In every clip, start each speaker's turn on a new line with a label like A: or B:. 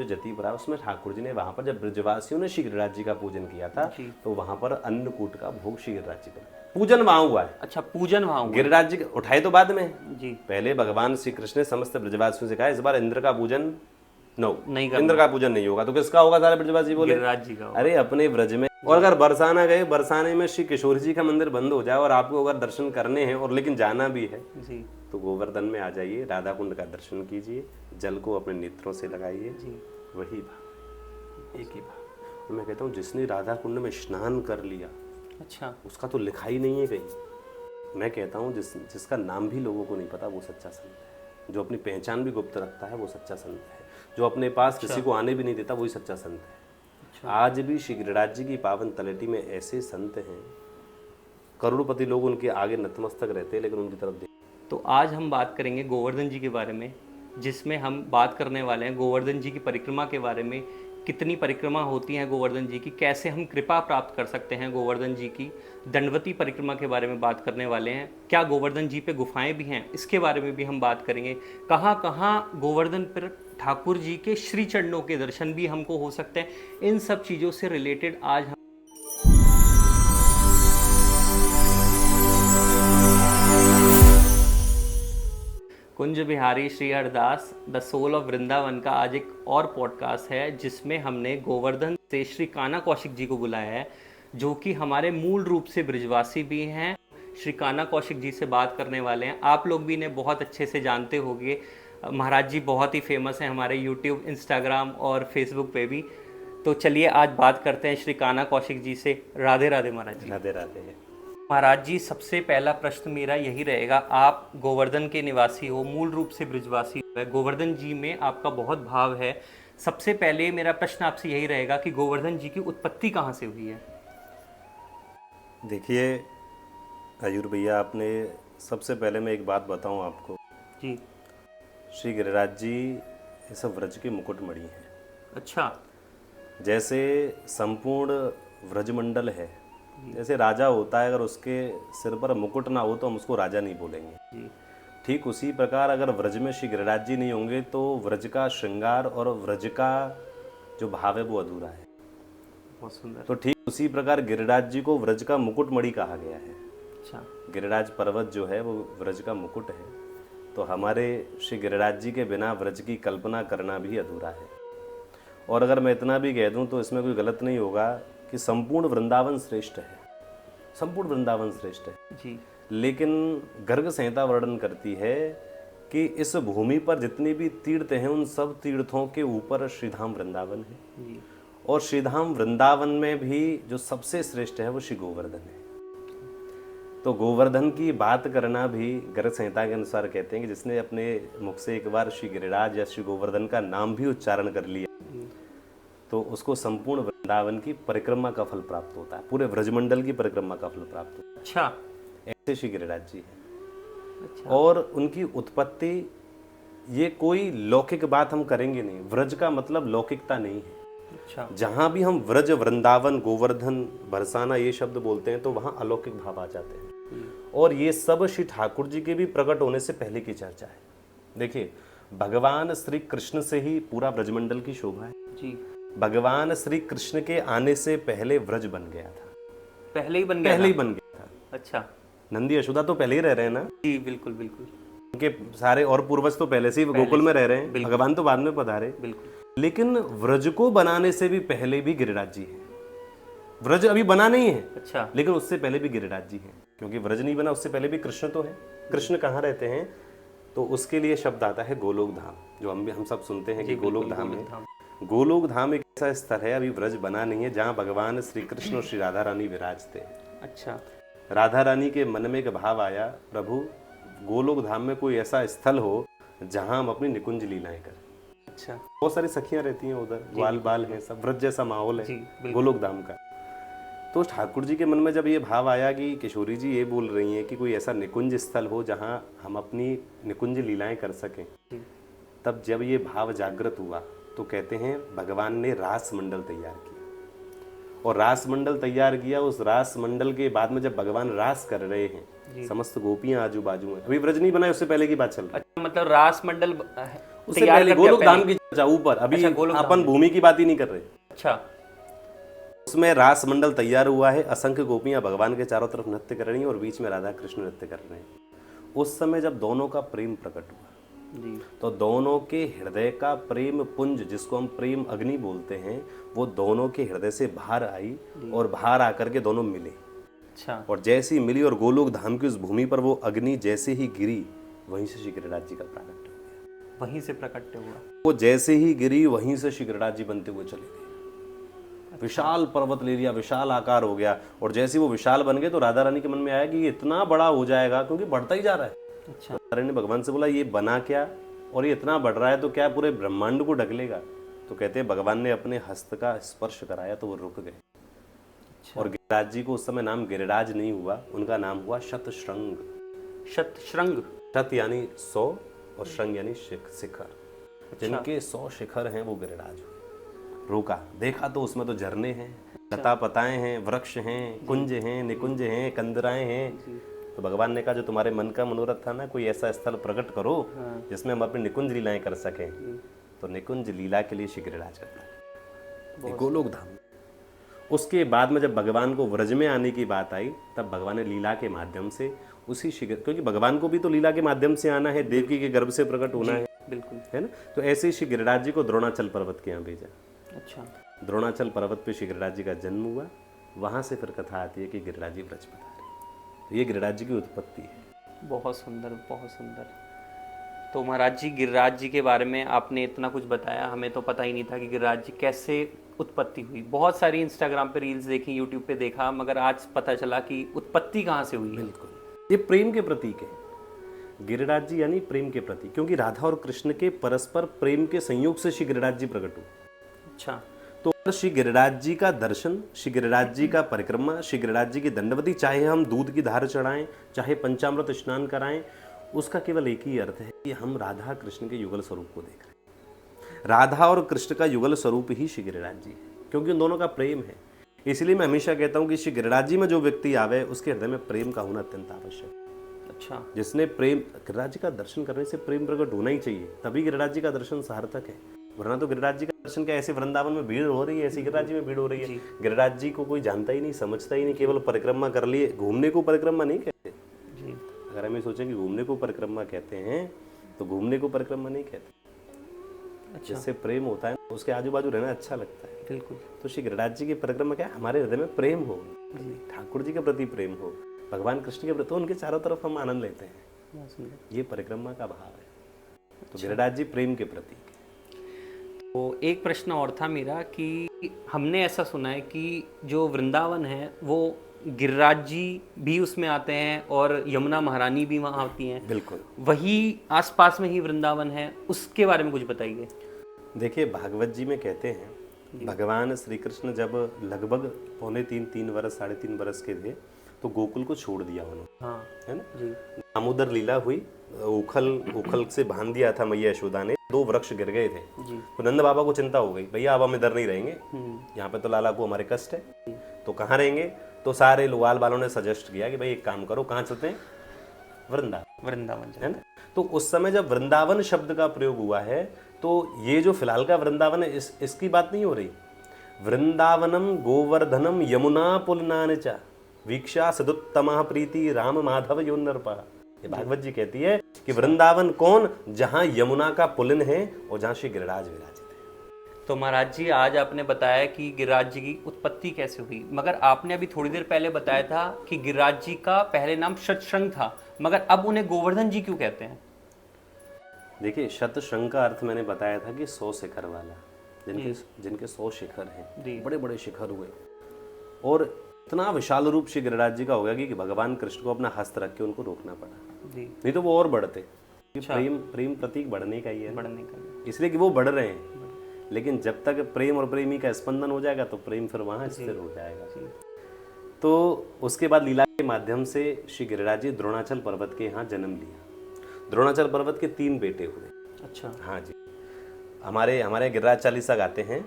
A: जो जतीपुरा उसमें ठाकुर जी ने वहां पर जब ब्रजवासियों ने श्री गिरिराज जी का पूजन किया था तो वहां पर अन्नकूट का भोग श्री गिरिराज जी पर पूजन वहां हुआ है।
B: अच्छा, पूजन वहां हुआ।
A: गिरिराज जी उठाए तो बाद में
B: जी,
A: पहले भगवान श्री कृष्ण ने समस्त ब्रजवासियों से कहा इस बार इंद्र का पूजन
B: नहीं करना।
A: इंद्र का पूजन नहीं होगा तो किसका होगा? सारे ब्रजवासी बोले
B: गिरिराज जी का होगा।
A: अरे अपने ब्रज में। और अगर बरसाना गए, बरसाने में श्री किशोर जी का मंदिर बंद हो जाए और आपको अगर दर्शन करने हैं और लेकिन जाना भी है
B: जी,
A: तो गोवर्धन में आ जाइए, राधा कुंड का दर्शन कीजिए, जल को अपने नेत्रों से लगाइए, वही भाव, एक ही भाव। और मैं कहता हूँ जिसने राधा कुंड में स्नान कर लिया,
B: अच्छा,
A: उसका तो लिखा ही नहीं है कहीं। मैं कहता हूँ जिसका नाम भी लोगों को नहीं पता वो सच्चा संत है। जो अपनी पहचान भी गुप्त रखता है वो सच्चा संत है। जो अपने पास किसी को आने भी नहीं देता वही सच्चा संत है। आज भी श्री गिरिराज जी की पावन तलेटी में ऐसे संत हैं, करोड़पति लोग उनके आगे नतमस्तक रहते हैं लेकिन उनकी तरफ देख।
B: तो आज हम बात करेंगे गोवर्धन जी के बारे में, जिसमें हम बात करने वाले हैं गोवर्धन जी की परिक्रमा के बारे में। कितनी परिक्रमा होती हैं गोवर्धन जी की, कैसे हम कृपा प्राप्त कर सकते हैं गोवर्धन जी की। दंडवती परिक्रमा के बारे में बात करने वाले हैं। क्या गोवर्धन जी पे गुफाएं भी हैं, इसके बारे में भी हम बात करेंगे। कहाँ कहाँ गोवर्धन पर ठाकुर जी के श्री चरणों के दर्शन भी हमको हो सकते हैं। इन सब चीज़ों से रिलेटेड आज हम Kunj Bihari Shri Hardas the soul of Vrindavan का आज एक और पॉडकास्ट है जिसमें हमने गोवर्धन से श्री कान्हा कौशिक जी को बुलाया है, जो कि हमारे मूल रूप से ब्रिजवासी भी हैं। श्री कान्हा कौशिक जी से बात करने वाले हैं। आप लोग भी इन्हें बहुत अच्छे से जानते होंगे। महाराज जी बहुत ही फेमस हैं हमारे यूट्यूब, इंस्टाग्राम और फेसबुक पे भी। तो चलिए आज बात करते हैं श्री कान्हा कौशिक जी से। राधे राधे महाराज जी।
A: राधे राधे।
B: महाराज जी, सबसे पहला प्रश्न मेरा यही रहेगा, आप गोवर्धन के निवासी हो, मूल रूप से ब्रिजवासी हो, गोवर्धन जी में आपका बहुत भाव है। सबसे पहले मेरा प्रश्न आपसे यही रहेगा कि गोवर्धन जी की उत्पत्ति कहाँ से हुई है?
A: देखिए आयुर भैया, आपने सबसे पहले मैं एक बात बताऊं आपको
B: जी।
A: श्री गिरिराज जी ये सब व्रज के मुकुटमणि हैं।
B: अच्छा।
A: जैसे संपूर्ण व्रजमंडल है, जैसे राजा होता है, अगर उसके सिर पर मुकुट ना हो तो हम उसको राजा नहीं बोलेंगे
B: जी।
A: ठीक उसी प्रकार अगर व्रज में श्री गिरिराज जी नहीं होंगे तो व्रज का श्रृंगार और व्रज का जो भाव है वो अधूरा है।
B: बहुत सुंदर।
A: तो ठीक उसी प्रकार गिरिराज जी को व्रज का मुकुटमणि कहा गया है।
B: अच्छा।
A: गिरिराज पर्वत जो है वो व्रज का मुकुट है। तो हमारे श्री गिरिराज जी के बिना व्रज की कल्पना करना भी अधूरा है। और अगर मैं इतना भी कह दूं तो इसमें कोई गलत नहीं होगा कि संपूर्ण वृंदावन श्रेष्ठ है, संपूर्ण वृंदावन श्रेष्ठ है
B: जी।
A: लेकिन गर्ग संहिता वर्णन करती है कि इस भूमि पर जितने भी तीर्थ हैं उन सब तीर्थों के ऊपर श्रीधाम वृंदावन है
B: जी।
A: और श्रीधाम वृंदावन में भी जो सबसे श्रेष्ठ है वो श्री गोवर्धन है। तो गोवर्धन की बात करना भी गर्ग संहिता के अनुसार कहते हैं कि जिसने अपने मुख से एक बार श्री गिरिराज या श्री गोवर्धन का नाम भी उच्चारण कर लिया तो उसको संपूर्ण वृंदावन की परिक्रमा का फल प्राप्त होता है, पूरे व्रजमंडल की परिक्रमा का फल प्राप्त होता है।
B: अच्छा।
A: ऐसे श्री गिरिराज जी हैं।
B: अच्छा।
A: और उनकी उत्पत्ति ये कोई लौकिक बात हम करेंगे नहीं, व्रज का मतलब लौकिकता नहीं है।
B: अच्छा।
A: जहां भी हम व्रज, वृंदावन, गोवर्धन, बरसाना ये शब्द बोलते हैं तो वहां अलौकिक भाव आ जाते हैं। और ये सब श्री ठाकुर जी के भी प्रकट होने से पहले की चर्चा है। देखिए भगवान श्री कृष्ण से ही पूरा ब्रजमंडल की शोभा है
B: जी।
A: भगवान श्री कृष्ण के आने से पहले व्रज बन गया था।
B: पहले ही बन गया?
A: पहले ही बन गया था।
B: अच्छा।
A: नंदी यशोदा तो पहले ही रह रहे हैं ना
B: जी, बिल्कुल बिल्कुल।
A: उनके सारे और पूर्वज तो पहले से ही गोकुल में रह रहे हैं, भगवान तो बाद में पधारे।
B: बिल्कुल।
A: लेकिन व्रज को बनाने से भी पहले भी गिरिराज जी हैं। व्रज अभी बना नहीं है।
B: अच्छा।
A: लेकिन उससे पहले भी गिरिराज जी हैं, क्योंकि व्रज नहीं बना उससे पहले भी कृष्ण तो है। कृष्ण कहाँ रहते हैं तो उसके लिए शब्द आता है गोलोक धाम, जो हम सब सुनते हैं कि गोलोक धाम है। गोलोक धाम एक ऐसा स्थल है, अभी व्रज बना नहीं है, जहाँ भगवान श्री कृष्ण और श्री राधा रानी विराजते हैं।
B: अच्छा।
A: राधा रानी के मन में एक भाव आया, प्रभु गोलोक धाम में कोई ऐसा स्थल हो जहाँ हम अपनी निकुंज लीलाएं करें।
B: अच्छा।
A: बहुत सारी सखियां रहती हैं उधर, ग्वाल बाल हैं, सब व्रज जैसा माहौल है गोलोक धाम का। तो ठाकुर जी के मन में जब ये भाव आया कि किशोरी जी ये बोल रही हैं कि कोई ऐसा निकुंज स्थल हो जहाँ हम अपनी निकुंज लीलाएं कर सकें, तब जब ये भाव जागृत हुआ तो कहते हैं भगवान ने रास मंडल तैयार किया। और रास मंडल तैयार किया, उस रास मंडल के बाद में जब भगवान रास कर रहे हैं, समस्त गोपियां आजू बाजू में, अभी व्रज नहीं बनाए उससे पहले की बात चल रही है।
B: अच्छा, मतलब रास मंडल
A: उससे पहले गोलोक धाम की अच्छा ऊपर, अभी
B: अच्छा,
A: अपन भूमि की बात ही नहीं कर रहे।
B: अच्छा,
A: उसमें रास मंडल तैयार हुआ है, असंख्य गोपियां भगवान के चारों तरफ नृत्य कर रही हैं और बीच में राधा कृष्ण नृत्य कर रहे हैं। उस समय जब दोनों का प्रेम प्रकट हुआ
B: जी,
A: तो दोनों के हृदय का प्रेम पुंज, जिसको हम प्रेम अग्नि बोलते हैं, वो दोनों के हृदय से बाहर आई और बाहर आकर के दोनों मिले।
B: अच्छा,
A: और जैसी मिली और गोलोक धाम की उस भूमि पर वो अग्नि जैसे ही गिरी, वहीं से श्री गिरिराज जी का प्राकट्य हो गया।
B: वहीं से प्रकट हुआ।
A: वो जैसे ही गिरी, वहीं से श्री गिरिराज जी बनते हुए चले गए। विशाल पर्वत ले लिया, विशाल आकार हो गया। और जैसे वो विशाल बन गए तो राधा रानी के मन में आया कि ये इतना बड़ा हो जाएगा, क्योंकि बढ़ता ही जा रहा है।
B: अच्छा,
A: राधा रानी ने भगवान से बोला, ये बना क्या, और ये इतना बढ़ रहा है तो क्या पूरे ब्रह्मांड को ढक लेगा? तो कहते हैं भगवान ने अपने हस्त का स्पर्श कराया तो वो रुक गए। और गिरिराज जी को उस समय नाम गिरिराज नहीं हुआ, उनका नाम हुआ शतशृंग।
B: शतशृंग,
A: शत यानी 100 और श्रृंग यानी शिखर। जिनके 100 शिखर हैं वो गिरिराज हुए। रोका, देखा तो उसमें तो झरने हैं, लता पताएं हैं, वृक्ष हैं, कुंज हैं, निकुंज हैं, कंदराएं हैं। तो भगवान ने कहा जो तुम्हारे मन का मनोरथ था ना, कोई ऐसा स्थल प्रकट करो जिसमें हम अपनी निकुंज लीलाएं कर सकें। तो निकुंज लीला के लिए श्री गिरिराज का गोलोक धाम। उसके बाद में जब भगवान को व्रज में आने की बात आई, तब भगवान ने लीला के माध्यम से उसी क्योंकि भगवान को भी तो लीला के माध्यम से आना है, देवकी के गर्भ से प्रकट होना है,
B: बिल्कुल,
A: है ना। तो ऐसे ही श्री गिरिराज जी को द्रोणाचल पर्वत के यहाँ भेजा।
B: अच्छा,
A: द्रोणाचल पर्वत पे श्री गिरिराज जी का जन्म हुआ। वहां से फिर कथा आती है कि गिरिराज जी व्रज पधारे। तो ये गिरिराज जी की उत्पत्ति है।
B: बहुत सुंदर, बहुत सुंदर। तो महाराज जी, गिरिराज जी के बारे में आपने इतना कुछ बताया, हमें तो पता ही नहीं था कि गिरिराज जी कैसे उत्पत्ति हुई। बहुत सारी इंस्टाग्राम पे रील्स देखी, यूट्यूब पे देखा, मगर आज पता चला कि उत्पत्ति कहाँ से हुई है।
A: बिल्कुल, ये प्रेम के प्रतीक है। गिरिराज जी यानी प्रेम के प्रतीक, क्योंकि राधा और कृष्ण के परस्पर प्रेम के संयोग से श्री गिरिराज जी प्रकट हुए।
B: अच्छा,
A: तो श्री गिरिराज जी का दर्शन, श्री गिरिराज जी का परिक्रमा, श्री गिरिराज जी की दंडवती, चाहे हम दूध की धार चढ़ाएं, चाहे पंचामृत स्नान कराएं, उसका केवल एक ही अर्थ है कि हम राधा कृष्ण के युगल स्वरूप को देख रहे हैं। राधा और कृष्ण का युगल स्वरूप ही श्री गिरिराज जी है, क्योंकि उन दोनों का प्रेम है। इसलिए मैं हमेशा कहता हूँ कि श्री गिरिराज जी में जो व्यक्ति आवे, उसके हृदय में प्रेम का होना अत्यंत आवश्यक है।
B: अच्छा,
A: जिसने प्रेम, गिरिराज जी का दर्शन करने से प्रेम प्रकट होना ही चाहिए, तभी गिरिराज जी का दर्शन सार्थक है। वरना तो गिरिराज जी का दर्शन क्या, ऐसे वृंदावन में भीड़ हो रही है, ऐसी गिरिराज जी में भीड़ हो रही है। गिरिराज जी को कोई जानता ही नहीं, समझता ही नहीं, केवल परिक्रमा कर लिए। घूमने को परिक्रमा नहीं कहते
B: जी।
A: अगर हम ये सोचें कि घूमने को परिक्रमा कहते हैं, तो घूमने को परिक्रमा नहीं कहते।
B: अच्छा,
A: जिससे प्रेम होता है उसके आजू बाजू रहना अच्छा लगता है।
B: बिल्कुल,
A: तो श्री गिरिराज जी की परिक्रमा क्या है, हमारे हृदय में प्रेम हो, ठाकुर जी के प्रति प्रेम हो, भगवान कृष्ण के प्रति, तो उनके चारों तरफ हम आनंद लेते हैं।
B: बहुत सुंदर।
A: ये परिक्रमा का भाव है। तो गिरिराज जी प्रेम के प्रतीक है।
B: तो एक प्रश्न और था मेरा कि हमने ऐसा सुना है कि जो वृंदावन है वो गिरिराज जी भी उसमें आते हैं और यमुना महारानी भी वहाँ आती हैं।
A: बिल्कुल,
B: वही आसपास में ही वृंदावन है, उसके बारे में कुछ बताइए।
A: देखिए भागवत जी में कहते हैं, भगवान श्री कृष्ण जब लगभग पौने 3 वर्ष 3.5 वर्ष के थे, तो गोकुल को छोड़ दिया उन्होंने,
B: हाँ
A: है ना
B: जी,
A: दामोदर लीला हुई, उखल से बांध दिया था मैया यशोदा ने, 2 वृक्ष गिर गए थे।
B: जी,
A: तो नंद बाबा को चिंता हो गई, भैया अब हम इधर नहीं रहेंगे, यहाँ पे तो लाला को हमारे कष्ट है, तो कहाँ रहेंगे। तो सारे ग्वाल वालों ने सजेस्ट किया कि भाई एक काम करो, कहाँ चलते हैं, वृंदावन, है ना। तो उस समय जब वृंदावन शब्द का प्रयोग हुआ है, तो ये जो फिलहाल का वृंदावन है, इसकी बात नहीं हो रही। वृंदावनम गोवर्धनम यमुना पुलनान च वीक्षा सदुत्तमा प्रीति राम माधव यो नरपा। ये भागवत जी कहती है कि वृंदावन कौन, जहां यमुना का पुलिन है और जहां श्री गिरिराज विराजित है।
B: तो महाराज जी, आज आपने बताया कि गिरिराज जी की उत्पत्ति कैसे हुई, मगर आपने अभी थोड़ी देर पहले बताया था कि गिरिराज जी का पहले नाम शतशृंग था, मगर अब उन्हें गोवर्धन जी क्यों कहते हैं?
A: देखिए, शतशृंग का अर्थ मैंने बताया था कि 100 शिखर वाला, जिनके 100 शिखर हैं, बड़े बड़े शिखर हुए। और इतना विशाल रूप श्री गिरिराज जी का हो गया कि भगवान कृष्ण को अपना हस्त रख के उनको रोकना पड़ा
B: जी।
A: नहीं तो वो और बढ़ते। प्रेम प्रतीक बढ़ने का ही है,
B: बढ़ने का,
A: इसलिए कि वो बढ़ रहे हैं। लेकिन जब तक प्रेम और प्रेमी का स्पंदन हो जाएगा तो प्रेम फिर वहां स्थिर हो जाएगा। तो उसके बाद लीला के माध्यम से श्री गिरिराज जी द्रोणाचल पर्वत के यहाँ जन्म लिया। द्रोणाचल पर्वत के 3 बेटे हुए।
B: अच्छा,
A: हाँ जी, हमारे गिरिराज चालीसा गाते हैं,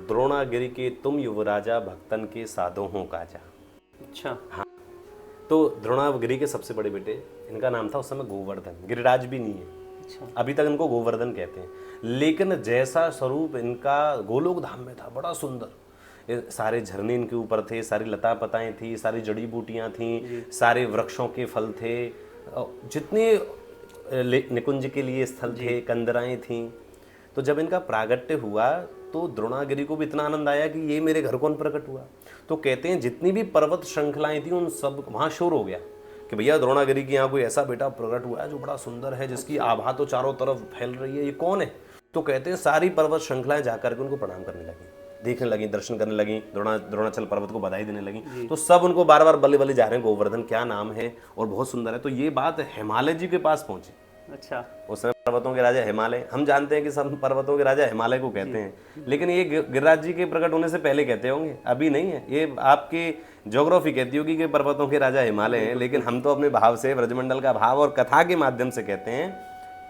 A: द्रोणागिरि के तुम युवराजा भक्तन के साधो हो काजा।
B: अच्छा,
A: हाँ, तो द्रोणागिरि के सबसे बड़े बेटे, इनका नाम था उस समय गोवर्धन, गिरिराज भी नहीं है,
B: अच्छा।
A: अभी तक इनको गोवर्धन कहते हैं। लेकिन जैसा स्वरूप इनका गोलोक धाम में था, बड़ा सुंदर, ये सारे झरने इनके ऊपर थे, सारी लता पताएं थी, सारी जड़ी बूटियां थी, सारे वृक्षों के फल थे, जितने निकुंज के लिए स्थल थे, कंदराएं थीं। तो जब इनका प्रागट्य हुआ तो द्रोणागिरि को भी इतना आनंद आया कि ये मेरे घर कौन प्रकट हुआ। तो कहते हैं जितनी भी पर्वत श्रृंखलाएं थी उन सब वहाँ शोर हो गया कि भैया द्रोणागिरि की यहाँ कोई ऐसा बेटा प्रकट हुआ है जो बड़ा सुंदर है, जिसकी आभा तो चारों तरफ फैल रही है, ये कौन है। तो कहते हैं सारी पर्वत श्रृंखलाएं जाकर के उनको प्रणाम करने लगी, देखने लगी, दर्शन करने लगी, द्रोणाचल पर्वत को बधाई देने लगी। तो सब उनको बार बार बल्ले बल्ले जा रहे हैं, गोवर्धन क्या नाम है और बहुत सुंदर है। तो ये बात हिमालय जी के पास पहुंची।
B: अच्छा।
A: उस समय पर्वतों के राजा हिमालय, हम जानते हैं कि सब पर्वतों के राजा हिमालय को कहते हैं, लेकिन ये गिरिराज जी के प्रकट होने से पहले कहते होंगे, अभी नहीं है। ये आपकी ज्योग्राफी कहती होगी कि पर्वतों के राजा हिमालय हैं, लेकिन हम तो अपने भाव से, ब्रजमंडल का भाव और कथा के माध्यम से कहते हैं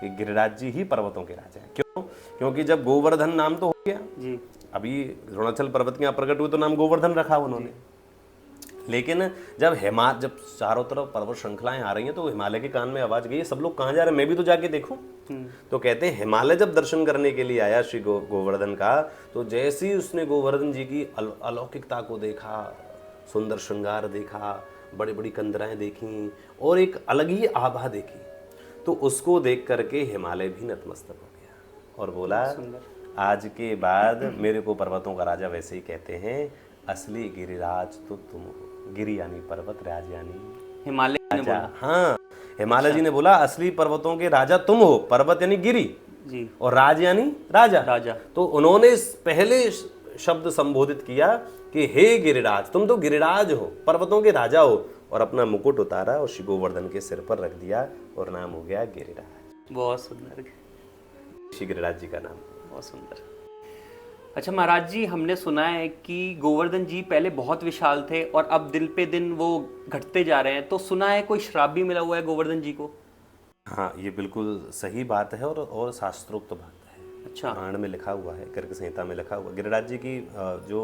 A: कि गिरिराज जी ही पर्वतों के राजा हैं। क्यों? क्योंकि जब गोवर्धन नाम तो हो गया जी, अभी द्रोणाचल पर्वत के यहाँ प्रकट हुए तो नाम गोवर्धन रखा उन्होंने। लेकिन जब जब चारों तरफ पर्वत श्रृंखलाएं आ रही हैं तो हिमालय के कान में आवाज गई, सब लोग कहाँ जा रहे हैं, मैं भी तो जाके देखूं। तो कहते हैं हिमालय जब दर्शन करने के लिए आया श्री गोवर्धन का, तो जैसे ही उसने गोवर्धन जी की अलौकिकता को देखा, सुंदर श्रृंगार देखा, बड़ी बड़ी कंदराएं देखी और एक अलग ही आभा देखी, तो उसको देख करके हिमालय भी नतमस्तक हो गया और बोला, आज के बाद मेरे को पर्वतों का राजा वैसे ही कहते हैं, असली गिरिराज तो तुम हो। गिरि यानी पर्वत, राज यानी
B: हिमालय ने बोला।
A: हाँ, हिमालय जी ने बोला असली पर्वतों के राजा तुम हो, पर्वत यानी गिरि
B: जी,
A: और राज यानी राजा।
B: राजा। तो
A: उन्होंने पहले शब्द संबोधित किया कि हे गिरिराज, तुम तो गिरिराज हो, पर्वतों के राजा हो, और अपना मुकुट उतारा और श्री गोवर्धन के सिर पर रख दिया और नाम हो गया गिरिराज।
B: बहुत सुंदर,
A: श्री गिरिराज जी का नाम।
B: बहुत सुंदर। अच्छा महाराज जी, हमने सुना है कि गोवर्धन जी पहले बहुत विशाल थे और अब दिन पे दिन वो घटते जा रहे हैं, तो सुना है कोई श्राप भी मिला हुआ है गोवर्धन जी को?
A: हाँ, ये बिल्कुल सही बात है और शास्त्रोक्त बात है।
B: अच्छा।
A: पुराण में लिखा हुआ है, गर्ग संहिता में लिखा हुआ। गिरिराज जी की जो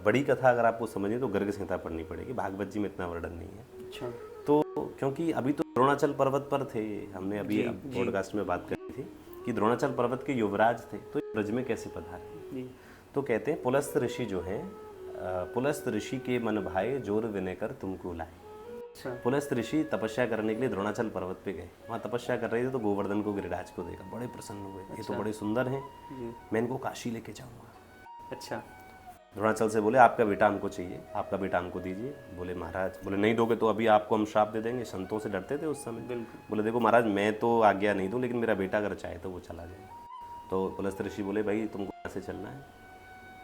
A: बड़ी कथा अगर आपको समझिए तो गर्ग संहिता पढ़नी पड़ेगी, भागवत जी में इतना वर्णन नहीं है।
B: अच्छा।
A: तो क्योंकि अभी तो द्रोणाचल पर्वत पर थे, हमने अभी पॉडकास्ट में बात करी थी कि द्रोणाचल पर्वत के युवराज थे, तो ब्रज में कैसे पधारे। तो कहते हैं पुलस्त ऋषि जो हैं, पुलस्त ऋषि के मन भाए जोर विनय कर तुमको लाए। पुलस्त ऋषि तपस्या करने के लिए द्रोणाचल पर्वत पे गए, वहाँ तपस्या कर रहे थे तो गोवर्धन को, गिरिराज को देखा, बड़े प्रसन्न हुए। ये तो बड़े सुंदर हैं, मैं इनको काशी लेके जाऊँगा।
B: अच्छा।
A: द्रोणाचल से बोले आपका बेटा हमको चाहिए, आपका बेटा हमको दीजिए। बोले महाराज, बोले नहीं दोगे तो अभी आपको हम श्राप दे देंगे। संतों से डरते थे उस समय। बोले देखो महाराज, मैं तो आज्ञा नहीं दूँ, लेकिन मेरा बेटा अगर चाहे तो वो चला जाए। तो पुलस्त ऋषि बोले भाई तुमको यहाँ से चलना है।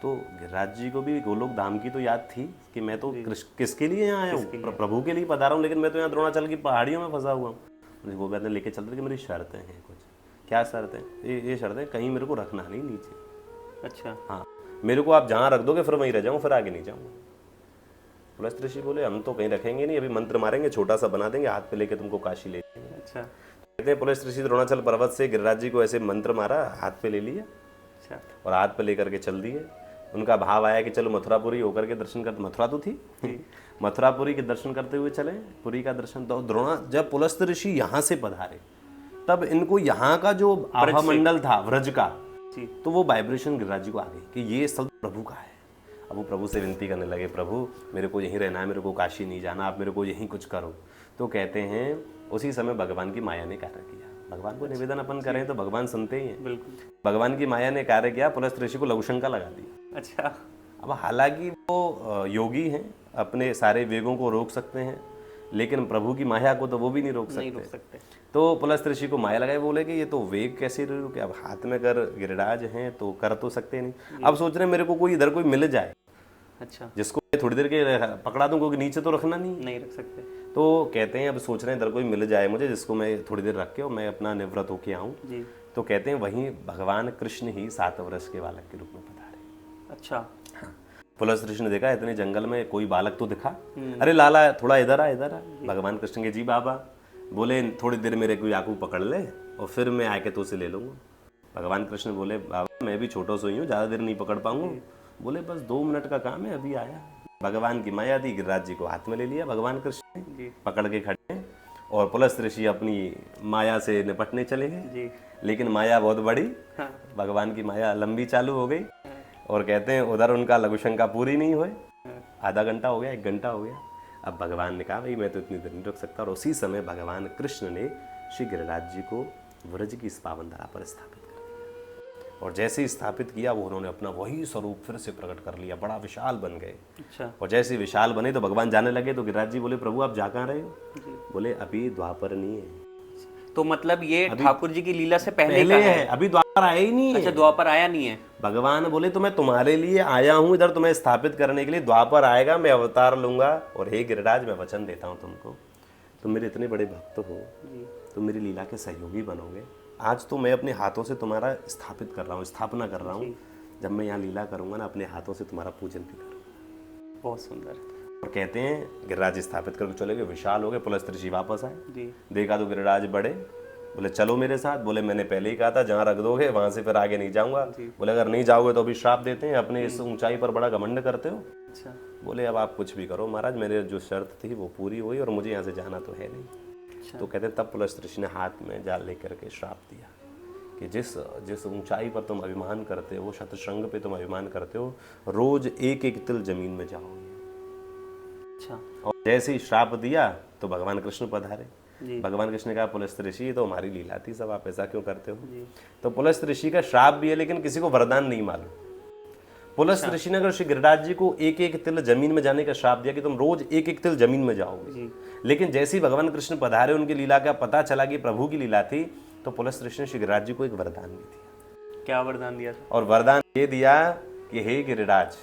A: तो गिरिराज जी को भी गोलोक धाम की तो याद थी कि मैं तो किसके लिए यहाँ आया हूँ, प्रभु के लिए पधारा हूँ, लेकिन मैं तो यहाँ द्रोणाचल की पहाड़ियों में फंसा हुआ हूँ। गोवर्धन लेके चल रहे कि मेरी शर्तें हैं कुछ। क्या शर्तें? ये शर्तें, कहीं मेरे को रखना नहीं नीचे।
B: अच्छा।
A: हाँ, मेरे को आप जहाँ रख दोगे फिर वहीं रह जाऊँ, फिर आगे नहीं जाऊँगा। पुलस्त ऋषि बोले हम तो कहीं रखेंगे नहीं, अभी मंत्र मारेंगे, छोटा सा बना देंगे, हाथ पे लेके तुमको काशी ले जाएंगे।
B: अच्छा।
A: कहते हैं पुलस्त ऋषि द्रोणाचल पर्वत से गिरिराज जी को ऐसे मंत्र मारा, हाथ पे ले लिया।
B: अच्छा।
A: और हाथ पे लेकर के चल दिए। उनका भाव आया कि चलो मथुरापुरी होकर के दर्शन कर, मथुरा तो थी, मथुरापुरी के दर्शन करते हुए चले, पुरी का दर्शन। तो जब पुलस्त ऋषि यहाँ से पधारे तब इनको यहाँ का जो आभा मंडल था व्रज का, तो वो वाइब्रेशन गिरिराज जी को आ गई कि ये सब प्रभु का है। अब वो प्रभु से विनती करने लगे, प्रभु मेरे को यहीं रहना है, मेरे को काशी नहीं जाना, आप मेरे को यहीं कुछ करो। तो कहते हैं उसी समय भगवान की माया ने कार्य किया। भगवान को निवेदन अपन करें तो भगवान सुनते ही हैं।
B: बिल्कुल।
A: भगवान की माया ने कार्य किया, पुलस्त ऋषि को लघुशंका लगा दिया।
B: अच्छा।
A: अब हालांकि वो योगी हैं, अपने सारे वेगों को रोक सकते हैं, लेकिन प्रभु की माया को तो वो भी नहीं रोक सकते। तो पुलस्त ऋषि को माया लगाए, बोले कि ये तो वेग कैसे रुके, अब हाथ में कर गिरिराज हैं तो कर तो सकते नहीं। अब सोच रहे मेरे को कोई इधर कोई मिल जाए,
B: अच्छा,
A: जिसको थोड़ी देर के पकड़ा दूं, क्योंकि नीचे तो रखना नहीं
B: रख सकते।
A: तो कहते हैं अब सोच रहे हैं इधर कोई मिल जाए मुझे, जिसको मैं थोड़ी देर रख के और मैं अपना निवृत्त होके आऊँ। तो कहते हैं वहीं भगवान कृष्ण ही 7 वर्ष के बालक के रूप में पधारे।
B: अच्छा।
A: हाँ, पुलस्त ऋषि ने देखा इतने जंगल में कोई बालक तो दिखा, अरे लाला थोड़ा इधर आ इधर आ। भगवान कृष्ण के जी बाबा बोले थोड़ी देर मेरे कोई आकू पकड़ ले और फिर मैं आके तो उसे ले लूँगा। भगवान कृष्ण बोले बाबा मैं भी छोटा सा ही हूँ, ज़्यादा देर नहीं पकड़ पाऊंगा। बोले बस 2 मिनट का काम है, अभी आया। भगवान की माया दी, गिरिराज जी को हाथ में ले लिया भगवान कृष्ण ने, पकड़ के खड़े और पुलस्त ऋषि अपनी माया से निपटने चले गए
B: जी।
A: लेकिन माया बहुत बड़ी,
B: हाँ।
A: भगवान की माया लंबी चालू हो गई और कहते हैं उधर उनका लघु शंका पूरी नहीं हुई। आधा घंटा हो गया, 1 घंटा हो गया। अब भगवान ने कहा भाई मैं तो इतनी देर नहीं रुक सकता, और उसी समय भगवान कृष्ण ने श्री गिरिराज जी को व्रज की इस पावन धरा पर स्थापित कर दिया, और जैसे ही स्थापित किया वो उन्होंने अपना वही स्वरूप फिर से प्रकट कर लिया, बड़ा विशाल बन गए।
B: अच्छा।
A: और जैसे विशाल बने तो भगवान जाने लगे, तो गिरिराज जी बोले प्रभु आप जा कहाँ रहे हो? बोले अभी द्वापर नहीं है।
B: तो मतलब ये ठाकुर जी की लीला से पहले
A: पहले
B: का
A: है, अभी द्वापर आया ही नहीं है।
B: अच्छा, द्वापर आया नहीं है।
A: भगवान बोले तो मैं तुम्हारे लिए आया हूं इधर तुम्हें स्थापित करने के लिए, द्वापर आएगा मैं अवतार लूंगा, और हे गिरिराज मैं वचन देता हूं तुमको, तुम मेरे इतने बड़े भक्त हो, तुम मेरी लीला के सहयोगी बनोगे। आज तो मैं अपने हाथों से तुम्हारा स्थापित कर रहा हूँ, स्थापना कर रहा हूँ, जब मैं यहाँ लीला करूंगा ना अपने हाथों से तुम्हारा पूजन भी करूंगा।
B: बहुत सुंदर।
A: और कहते हैं गिरिराज स्थापित करके चले गए, विशाल हो गए। पुलस्त ऋषि वापस आए,
B: जी।
A: देखा तो गिरिराज बड़े, बोले चलो मेरे साथ। बोले मैंने पहले ही कहा था जहाँ रख दोगे वहां से फिर आगे नहीं जाऊंगा। बोले अगर नहीं जाओगे तो अभी श्राप देते हैं, अपने इस ऊंचाई पर बड़ा घमंड करते हो।
B: अच्छा।
A: बोले अब आप कुछ भी करो महाराज, मेरे जो शर्त थी वो पूरी हुई और मुझे यहाँ से जाना तो है नहीं।
B: अच्छा।
A: तो कहते तब पुलस्त ऋषि ने हाथ में जाल लेकर के श्राप दिया कि जिस ऊंचाई पर तुम अभिमान करते हो, शतशृंग पे तुम अभिमान करते हो, रोज एक एक तिल जमीन में जाओगे।
B: अच्छा।
A: और जैसे ही श्राप दिया तो भगवान कृष्ण पधारे।
B: जी।
A: भगवान कृष्ण ने कहा पुलस्त ऋषि ये तो हमारी लीला थी, सब आप ऐसा क्यों करते हो? तो पुलस्त ऋषि का श्राप भी है लेकिन किसी को वरदान नहीं मालूम। पुलस्त ऋषि ने अगर श्री गिरिराज जी को एक एक तिल जमीन में जाने का श्राप दिया कि तुम रोज एक एक तिल जमीन में जाओगे, लेकिन जैसे ही भगवान कृष्ण पधारे उनकी लीला का पता चला कि प्रभु की लीला थी, तो पुलस्त ऋषि ने श्री गिरिराज जी को एक वरदान भी दिया।
B: क्या वरदान दिया था?
A: और वरदान ये दिया कि हे गिरिराज,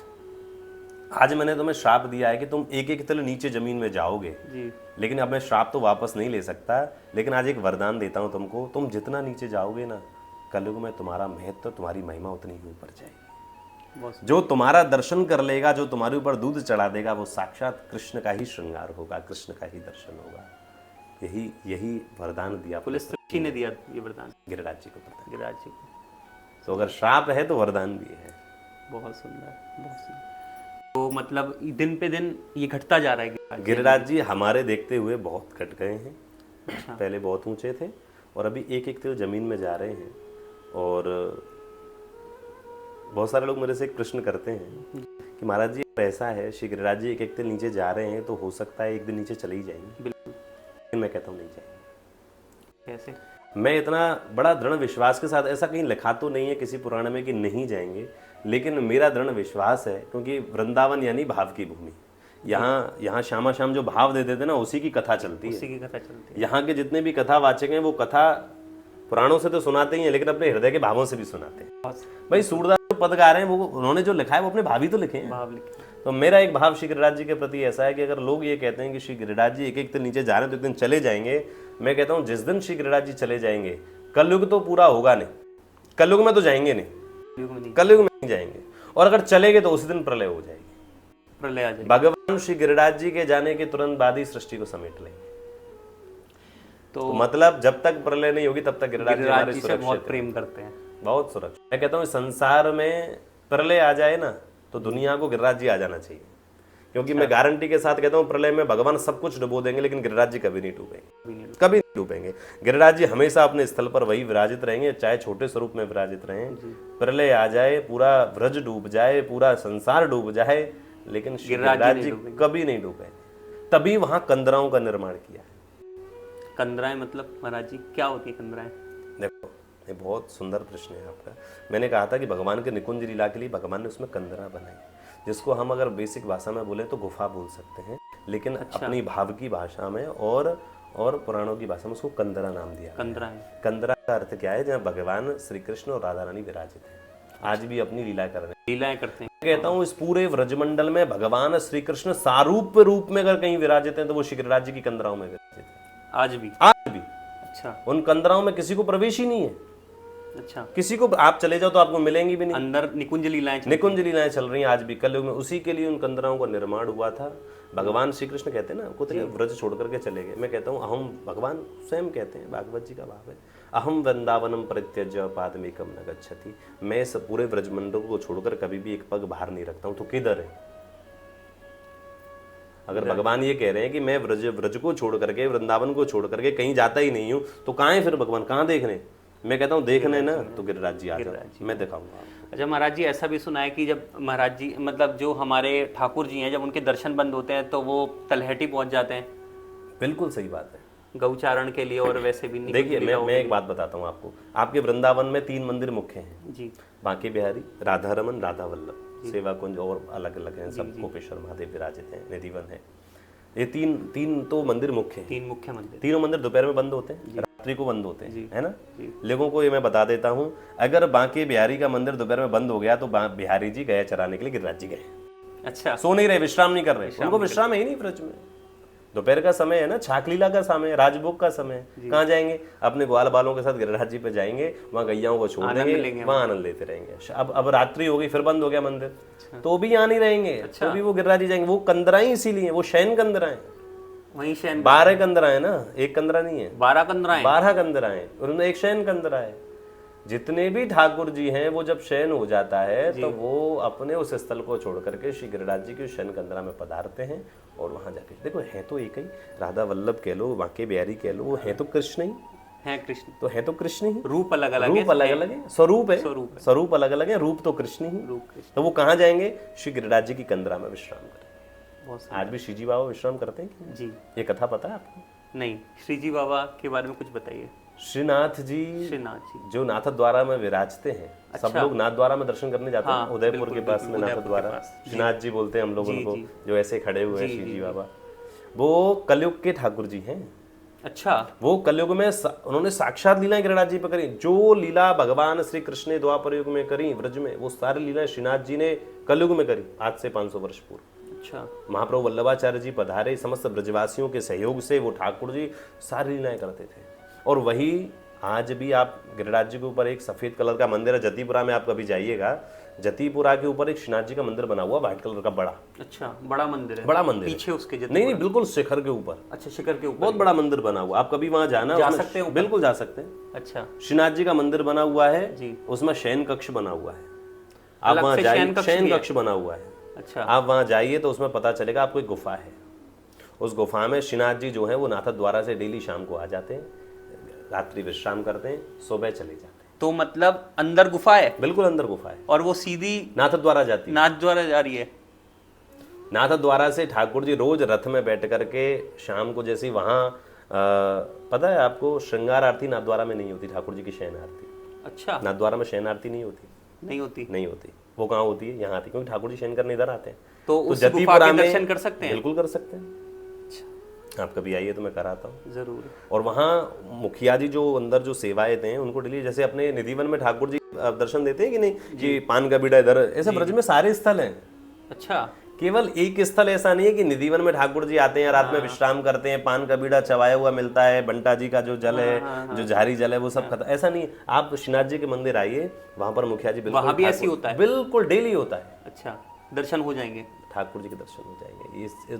A: आज मैंने तुम्हें श्राप दिया है कि तुम एक एक तिल नीचे जमीन में जाओगे, लेकिन अब मैं श्राप तो वापस नहीं ले सकता, लेकिन आज एक वरदान देता हूं तुमको, तुम जितना नीचे जाओगे ना कलयुग में तुम्हारा महत्व, तुम्हारी महिमा उतनी ही ऊपर जाएगी। जो तुम्हारा दर्शन कर लेगा, जो तुम्हारे ऊपर दूध चढ़ा देगा, वो साक्षात कृष्ण का ही श्रृंगार होगा, कृष्ण का ही दर्शन होगा। यही वरदान दिया
B: पुलस्त ऋषि ने दिया ये वरदान
A: गिरिराज जी को। पता
B: गिरिराज जी को।
A: तो अगर श्राप है तो वरदान भी है।
B: बहुत सुंदर, बहुत सुंदर। तो मतलब दिन पे दिन ये घटता जा रहा है।
A: गिरिराज जी हमारे देखते हुए बहुत घट गए हैं।
B: अच्छा।
A: पहले बहुत ऊंचे थे और अभी एक एक तिल जमीन में जा रहे हैं। और बहुत सारे लोग मेरे से एक प्रश्न करते हैं कि महाराज जी ऐसा है, श्री गिरिराज जी एक एक तिल नीचे जा रहे हैं तो हो सकता है एक दिन नीचे चले ही जाएंगे।
B: बिल्कुल।
A: लेकिन मैं कहता हूँ नहीं जाएंगे।
B: कैसे?
A: मैं इतना बड़ा दृढ़ विश्वास के साथ, ऐसा कहीं लिखा तो नहीं है किसी पुराण में कि नहीं जाएंगे, लेकिन मेरा दृढ़ विश्वास है, क्योंकि वृंदावन यानी भाव की भूमि। यहाँ श्यामा श्याम जो भाव देते थे ना, उसी की कथा चलती है।
B: उसी की कथा चलती है।
A: यहाँ के जितने भी कथावाचक हैं वो कथा पुराणों से तो सुनाते ही हैं, लेकिन अपने हृदय के भावों से भी सुनाते हैं। भाई सूरदास जो पद गा रहे हैं वो उन्होंने जो लिखा है वो अपने भाव ही तो लिखे हैं।
B: भाव लिखे।
A: तो मेरा एक भाव श्री गिरिराज जी के प्रति ऐसा है कि अगर लोग ये कहते हैं कि श्री गिरिराज जी एक एक दिन नीचे जा रहे हैं तो एक दिन चले जाएंगे, मैं कहता हूँ जिस दिन श्री गिरिराज जी चले जाएंगे कलयुग तो पूरा होगा नहीं, कलयुग में तो जाएंगे नहीं, कलयुग में नहीं जाएंगे, और अगर चलेंगे तो उसी दिन प्रलय हो जाएगी,
B: प्रलय आ जाएगी।
A: भगवान श्री गिरिराज जी के जाने के तुरंत बाद ही सृष्टि को समेट लेंगे। तो मतलब जब तक प्रलय नहीं होगी तब तक गिरिराज जी हमारे
B: से
A: सुरक्षित
B: बहुत प्रेम करते हैं,
A: बहुत सुरक्षित। मैं कहता हूँ संसार में प्रलय आ जाए ना तो दुनिया को गिरिराज जी आ जाना चाहिए, क्योंकि मैं गारंटी के साथ कहता हूँ प्रलय में भगवान सब कुछ डुबो देंगे लेकिन गिरिराज जी कभी नहीं डूबेंगे, कभी नहीं डूबेंगे। गिरिराज जी हमेशा अपने स्थल पर वही विराजित रहेंगे, चाहे छोटे स्वरूप में विराजित रहें। प्रलय आ जाए, पूरा व्रज डूब जाए, पूरा संसार डूब जाए, लेकिन गिरिराज जी कभी नहीं डूबेंगे। तभी वहां कंदराओं का निर्माण किया है।
B: कंदराएं मतलब महाराज जी क्या होती है कंदराएं?
A: देखो ये बहुत सुंदर प्रश्न है आपका। मैंने कहा था कि भगवान के निकुंज लीला के लिए भगवान ने उसमें कंदरा बनाई, जिसको हम अगर बेसिक भाषा में बोले तो गुफा बोल सकते हैं, लेकिन अपनी भाव की भाषा में और पुराणों की भाषा में उसको कंदरा नाम दिया। कंदरा का अर्थ क्या है? जहाँ भगवान श्री कृष्ण और राधा रानी विराजित है, आज भी अपनी लीला कर रहे हैं,
B: लीलाएं करते हैं।
A: कहता हूँ इस पूरे व्रजमंडल में भगवान श्री कृष्ण सारूप रूप में अगर कहीं विराजित हैं तो वो श्री गिरिराज जी की कंदराओं में विराजित है, आज भी।
B: अच्छा।
A: उन कंदराओं में किसी को प्रवेश ही नहीं है।
B: अच्छा।
A: किसी को आप चले जाओ तो आपको मिलेंगी भी नहीं।
B: अंदर निकुंज लीलाएं
A: चल रही हैं आज भी कलयुग में। उसी के लिए उन कंदराओं का निर्माण हुआ था। भगवान श्री कृष्ण कहते हैं ना, कुतरे व्रज छोड़ करके चले गए। मैं कहता हूँ अहम, भगवान स्वयं कहते हैं, भागवत जी का भाव है, अहम वृंदावनम परित्यज्य पादमेकम न गच्छति। मैं इस पूरे व्रजमंडल को छोड़कर कभी भी एक पग बाहर नहीं रखता हूँ। तो किधर है? अगर भगवान ये कह रहे हैं कि मैं ब्रज को छोड़ करके, वृंदावन को छोड़ करके कहीं जाता ही नहीं हूँ, तो कहाँ है फिर भगवान, कहाँ देखने? मैं कहता हूँ देखने ना तो गिरिराज जी आ जाओ, मैं दिखाऊंगा।
B: अच्छा महाराज जी, ऐसा भी सुना है कि जब महाराज जी मतलब जो हमारे ठाकुर जी हैं, जब उनके दर्शन बंद होते हैं तो वो तलहटी पहुंच जाते हैं।
A: बिल्कुल सही बात है,
B: गौचारण के लिए और वैसे भी नहीं।
A: देखिए मैं एक बात बताता हूँ आपको, आपके वृंदावन में 3 मंदिर मुख्य हैं
B: जी।
A: बांके बिहारी, राधा रमन, राधा वल्लभ, सेवा कुंज और अलग अलग हैं, सब कोपेश्वर महादेव विराजित हैं, निधिवन है। ये तीन तो मंदिर मुख्य हैं।
B: 3 मुख्य मंदिर,
A: तीनों मंदिर दोपहर में बंद होते हैं, रात्रि को बंद होते हैं, है ना। लोगों को ये मैं बता देता हूँ, अगर बांके बिहारी का मंदिर दोपहर में बंद हो गया तो बिहारी जी गए चराने के लिए गिरिराज जी गए।
B: अच्छा,
A: सो नहीं रहे, विश्राम नहीं कर रहे, उनको विश्राम है ही नहीं ब्रज में। दोपहर का समय है ना, छाक लीला का समय है, राजभोग का समय है, कहाँ जाएंगे? अपने ग्वाल बालों के साथ गिरिराज जी पे जाएंगे, वहाँ गैयाओं को छोड़ देंगे, वहाँ आनंद लेते रहेंगे। अब रात्रि हो गई, फिर बंद हो गया मंदिर, तो भी यहाँ नहीं रहेंगे, तो भी वो गिरिराज जी जाएंगे। वो कंदराएं इसीलिए, वो शयन कंदराएं,
B: वहीं शयन
A: 12 कंदराएं ना, एक कंदरा नहीं है,
B: 12 कंदराएं,
A: 12 कंदराएं, उन्होंने एक शयन कंदरा है। जितने भी ठाकुर जी हैं वो जब शयन हो जाता है तो वो अपने उस स्थल को छोड़ करके श्री गिरिराज जी के शयन कंदरा में पधारते हैं और वहां जाके देखो, है तो एक ही, राधा वल्लभ कह लो, बांके बिहारी कह लो, वो है तो कृष्ण ही
B: है, कृष्ण
A: तो है, तो कृष्ण ही,
B: रूप अलग अलग है,
A: रूप अलग अलग है, स्वरूप है, स्वरूप अलग अलग है, रूप तो कृष्ण ही। तो वो कहाँ जाएंगे? श्री गिरिराज जी की कंदरा में विश्राम करें। आज भी श्रीजी बाबा विश्राम करते हैं कि?
B: जी।
A: ये कथा पता है आपको?
B: नहीं, श्रीजी बाबा के बारे में कुछ बताइए।
A: श्रीनाथ जी जो नाथ द्वारा में विराजते हैं, अच्छा। सब लोग नाथ द्वारा में दर्शन करने जाते हैं, उदयपुर के पास में नाथ द्वारा, श्रीनाथ जी बोलते हैं हम लोग उनको, जो ऐसे खड़े हुए हैं श्रीजी बाबा, वो कलयुग के ठाकुर जी हैं।
B: अच्छा, वो
A: कलयुग में उन्होंने साक्षात लीलाएं गिरिराज जी पे करी। जो लीला भगवान श्री कृष्ण ने द्वापर युग में करी ब्रज में, वो सारी लीलाएं श्रीनाथ जी ने कलयुग में करी, आज से 500 वर्ष पूर्व।
B: अच्छा,
A: महाप्रभु वल्लभाचार्य जी पधारे, समस्त ब्रजवासियों के सहयोग से वो ठाकुर जी सारी लीलाएं करते थे। और वही आज भी आप गिरिराज जी के ऊपर एक सफेद कलर का मंदिर है, जतीपुरा में आप कभी जाइएगा, जतीपुरा के ऊपर एक श्रीनाथ जी का मंदिर बना हुआ, व्हाइट कलर का बड़ा।
B: अच्छा, बड़ा मंदिर है,
A: बड़ा मंदिर
B: पीछे उसके
A: नहीं, बिल्कुल शिखर के ऊपर।
B: अच्छा, शिखर के ऊपर
A: बहुत बड़ा मंदिर बना हुआ, आप कभी वहां जाना,
B: जा सकते हैं,
A: बिल्कुल जा सकते हैं।
B: अच्छा,
A: श्रीनाथ जी का मंदिर बना हुआ है, उसमें शयन कक्ष बना हुआ है, आप वहां जाइए, शयन कक्ष बना हुआ है।
B: अच्छा,
A: आप वहां जाइए तो उसमें पता चलेगा आपको एक गुफा है, उस गुफा में श्रीनाथ जी जो है वो नाथ द्वारा से डेली शाम को आ जाते हैं, रात्रि विश्राम करते हैं, सुबह चले जाते हैं।
B: तो मतलब अंदर गुफा है?
A: बिल्कुल अंदर गुफा है, और
B: वो सीधी
A: नाथ द्वारा जाती है,
B: नाथ द्वारा जा रही है।
A: नाथ द्वारा से ठाकुर जी रोज रथ में बैठ करके शाम को, जैसे वहां पता है आपको, श्रृंगार आरती नाथ द्वारा में नहीं होती, ठाकुर जी की शयन आरती।
B: अच्छा,
A: नाथ द्वारा में शयन आरती नहीं होती, नहीं होती। वो कहाँ होती है? यहाँ आती, क्योंकि ठाकुर जी शयन करने इधर आते हैं।
B: तो जतीपुरा में दर्शन कर सकते हैं?
A: बिल्कुल कर सकते हैं। आप कभी आइए तो मैं कराता हूँ
B: जरूर।
A: और वहाँ मुखिया जी जो अंदर जो सेवाएं थे उनको डेली, जैसे अपने निधिवन में ठाकुर जी दर्शन देते हैं कि नहीं, कि पान का बीड़ा इधर, ऐसे ब्रज में सारे स्थल हैं।
B: अच्छा,
A: केवल एक स्थल ऐसा नहीं है कि निधिवन में ठाकुर जी आते हैं, रात में विश्राम करते हैं, पान का बीड़ा चबाया हुआ मिलता है, बंटा जी का जो जल है, जो झारी जल है, वो सब खत्म, ऐसा नहीं है। आप श्रीनाथ जी के मंदिर आइए, वहां पर मुखिया जी
B: वहां भी ऐसी होता है,
A: बिल्कुल डेली होता है।
B: अच्छा, दर्शन हो जाएंगे,
A: ठाकुर जी के दर्शन हो जाएंगे,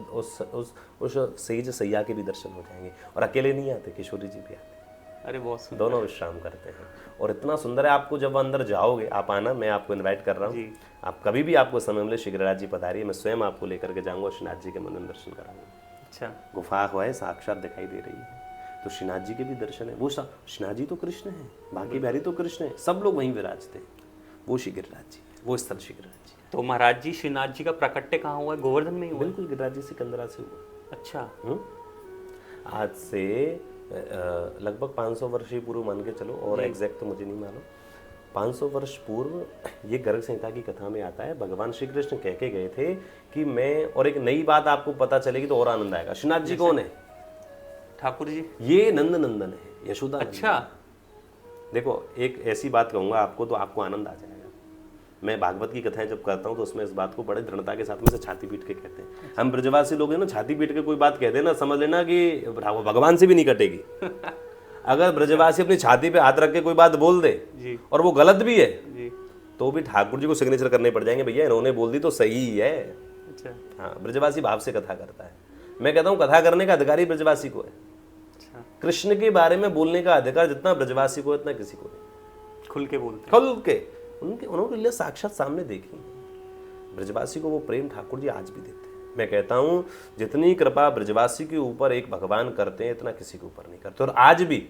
A: उस सेज सैया के भी दर्शन हो जाएंगे। और अकेले नहीं आते, किशोरी जी भी आते हैं।
B: अरे बहुत,
A: दोनों विश्राम करते हैं और इतना सुंदर है। आपको जब अंदर जाओगे, आप आना, मैं आपको इनवाइट कर रहा हूँ, आप कभी भी आपको समय मिले, श्री गिरिराज जी पधारिए, मैं स्वयं आपको लेकर के जाऊंगा, श्रीनाथ जी के मंदिर दर्शन कराऊंगा।
B: अच्छा,
A: गुफा है, साक्षात दिखाई दे रही है, तो श्रीनाथ जी के भी दर्शन है। वो श्रीनाथ जी तो कृष्ण है, बांके बिहारी तो कृष्ण है, सब लोग वहीं विराजते हैं, वो श्री गिरिराज जी, वो स्थल श्री गिरिराज जी।
B: तो महाराज जी, श्रीनाथ जी का प्राकट्य कहाँ हुआ है? गोवर्धन में ही हुआ?
A: बिल्कुल, गिरिराज जी सिकंदरा से हुआ।
B: अच्छा,
A: आज से लगभग 500 वर्ष ही पूर्व मान के चलो, और एग्जैक्ट तो मुझे नहीं मालूम, 500 वर्ष पूर्व ये गर्ग संहिता की कथा में आता है, भगवान श्री कृष्ण कह के गए थे कि मैं, और एक नई बात आपको पता चलेगी तो और आनंद आएगा। श्रीनाथ जी कौन है?
B: ठाकुर जी,
A: ये नंद नंदन है, यशोदा।
B: अच्छा, देखो
A: एक ऐसी बात कहूंगा आपको तो आपको आनंद आ जाएगा। मैं भागवत की कथाएं जब करता हूं तो उसमें इस बात को बड़े दृढ़ता के साथ में से छाती पीट के कहते हैं। हम ब्रजवासी लोग हैं ना, छाती पीट के कोई बात कहते हैं ना, समझ लेना कि भगवान से भी नहीं कटेगी। अगर ब्रजवासी अपनी छाती पे हाथ रख के कोई बात बोल दे
B: जी,
A: और वो गलत भी है जी, तो भी ठाकुर जी को सिग्नेचर करने पड़ जाएंगे, भैया इन्होंने बोल दी तो सही है।
B: अच्छा,
A: हाँ, ब्रजवासी भाव से कथा करता है। मैं कहता हूँ कथा करने का अधिकार ही ब्रजवासी को है।
B: अच्छा,
A: कृष्ण के बारे में बोलने का अधिकार जितना ब्रजवासी को, इतना किसी को नहीं।
B: खुल के बोलते,
A: खुल के उन्होंने साक्षात सामने देखी। ब्रजवासी को वो प्रेम ठाकुर जी आज भी देते हैं। मैं कहता हूँ जितनी कृपा ब्रजवासी के ऊपर एक भगवान करते हैं इतना किसी के ऊपर नहीं करते। और आज भी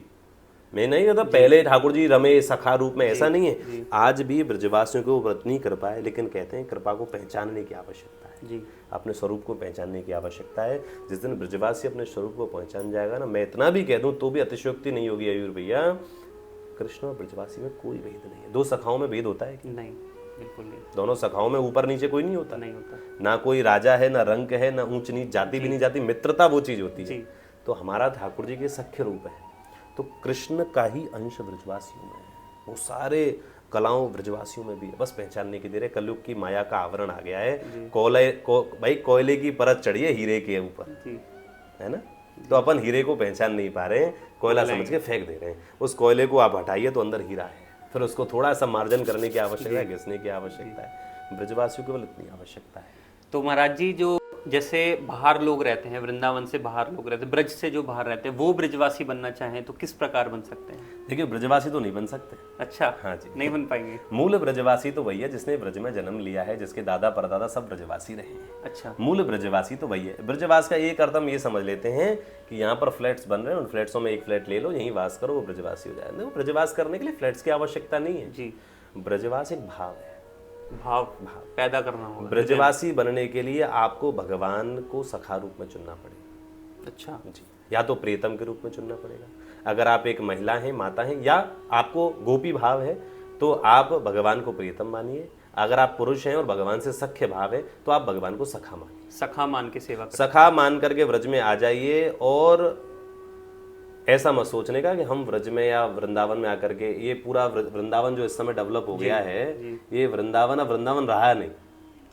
A: मैं नहीं कहता पहले ठाकुर जी रमे सखा रूप में, ऐसा नहीं है, आज भी ब्रजवासियों के ऊपर इतनी कृपा है, लेकिन कहते हैं कृपा को पहचानने की आवश्यकता है
B: जी,
A: अपने स्वरूप को पहचानने की आवश्यकता है। जिस दिन ब्रजवासी अपने स्वरूप को पहचान जाएगा ना, मैं इतना भी कह दूं तो भी अतिशयोक्ति नहीं होगी आयुर भैया, कृष्ण और ब्रजवासी में कोई भेद नहीं है। दो सखाओं में भेद होता है कि
B: नहीं, बिल्कुल नहीं,
A: दोनों सखाओं में ऊपर नीचे कोई नहीं होता,
B: नहीं होता,
A: ना कोई राजा है, ना रंग है, ना ऊंच नीच जाति भी नहीं जाती, मित्रता वो चीज होती है।
B: जी।
A: तो हमारा ठाकुर जी के सख्य रूप है, तो कृष्ण का ही अंश ब्रजवासियों में है, वो सारे कलाओं ब्रजवासियों में भी है, बस पहचानने की देर है। कलयुग की माया का आवरण आ गया है, भाई कोयले की परत चढ़ी है हीरे के ऊपर, है ना, तो अपन हीरे को पहचान नहीं पा रहे हैं, कोयला समझ के फेंक दे रहे हैं। उस कोयले को आप हटाइए तो अंदर हीरा है, फिर उसको थोड़ा सा मार्जन करने की आवश्यकता है, घिसने की आवश्यकता है। ब्रजवासियों केवल इतनी आवश्यकता है।
B: तो महाराज जी, जो जैसे बाहर लोग रहते हैं, वृंदावन से बाहर लोग रहते हैं, ब्रज से जो बाहर रहते हैं, वो ब्रजवासी बनना चाहें तो किस प्रकार बन सकते हैं?
A: देखिए, ब्रजवासी तो नहीं बन सकते।
B: अच्छा,
A: हाँ जी,
B: नहीं बन पाएंगे।
A: मूल ब्रजवासी तो वही है जिसने ब्रज में जन्म लिया है, जिसके दादा परदादा सब ब्रजवासी रहे हैं।
B: अच्छा,
A: मूल ब्रजवासी तो वही है। ब्रजवास का एक अर्थ हम ये समझ लेते हैं कि यहाँ पर फ्लैट्स बन रहे हैं, उन फ्लैट्सों में एक फ्लैट ले लो, यहीं वास करो, वो ब्रजवासी हो जाए। देखो, ब्रजवास करने के लिए फ्लैट्स की आवश्यकता नहीं है
B: जी,
A: ब्रजवास एक भाव है,
B: भाव पैदा करना होगा।
A: ब्रजवासी बनने के लिए आपको भगवान को सखा रूप में चुनना पड़ेगा।
B: अच्छा
A: जी, या तो प्रियतम के रूप में चुनना पड़ेगा। अगर आप एक महिला हैं, माता हैं, या आपको गोपी भाव है तो आप भगवान को प्रियतम मानिए। अगर आप पुरुष हैं और भगवान से सख्य भाव है तो आप भगवान को सखा मानिए।
B: सखा मान के सेवा करें।
A: सखा मान करके व्रज में आ जाइए, और ऐसा मत सोचने का कि हम व्रज में या वृंदावन में आकर के, ये पूरा वृंदावन जो इस समय डेवलप हो गया है, ये वृंदावन अब वृंदावन रहा नहीं।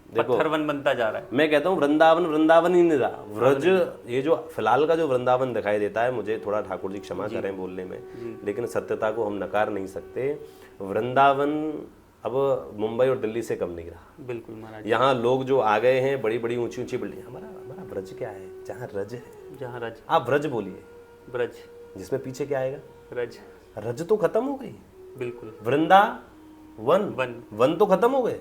A: देखो,
B: पत्थर वन बनता जा रहा है।
A: मैं कहता हूँ वृंदावन वृंदावन ही नहीं रहा, व्रज ये जो फिलहाल का जो वृंदावन दिखाई देता है, मुझे थोड़ा ठाकुर जी क्षमा करें बोलने में, लेकिन सत्यता को हम नकार नहीं सकते। वृंदावन अब मुंबई और दिल्ली से कम नहीं रहा।
B: बिल्कुल महाराज।
A: यहाँ लोग जो आ गए हैं, बड़ी बड़ी ऊंची ऊंची बिल्डिंग, हमारा ब्रज क्या है, जहाँ रज है,
B: जहाँ रज,
A: आप ब्रज बोलिए,
B: ब्रज,
A: जिसमें पीछे क्या आएगा,
B: रज,
A: रज तो खत्म हो गई।
B: बिल्कुल।
A: वृंदावन, वन तो खत्म हो गए।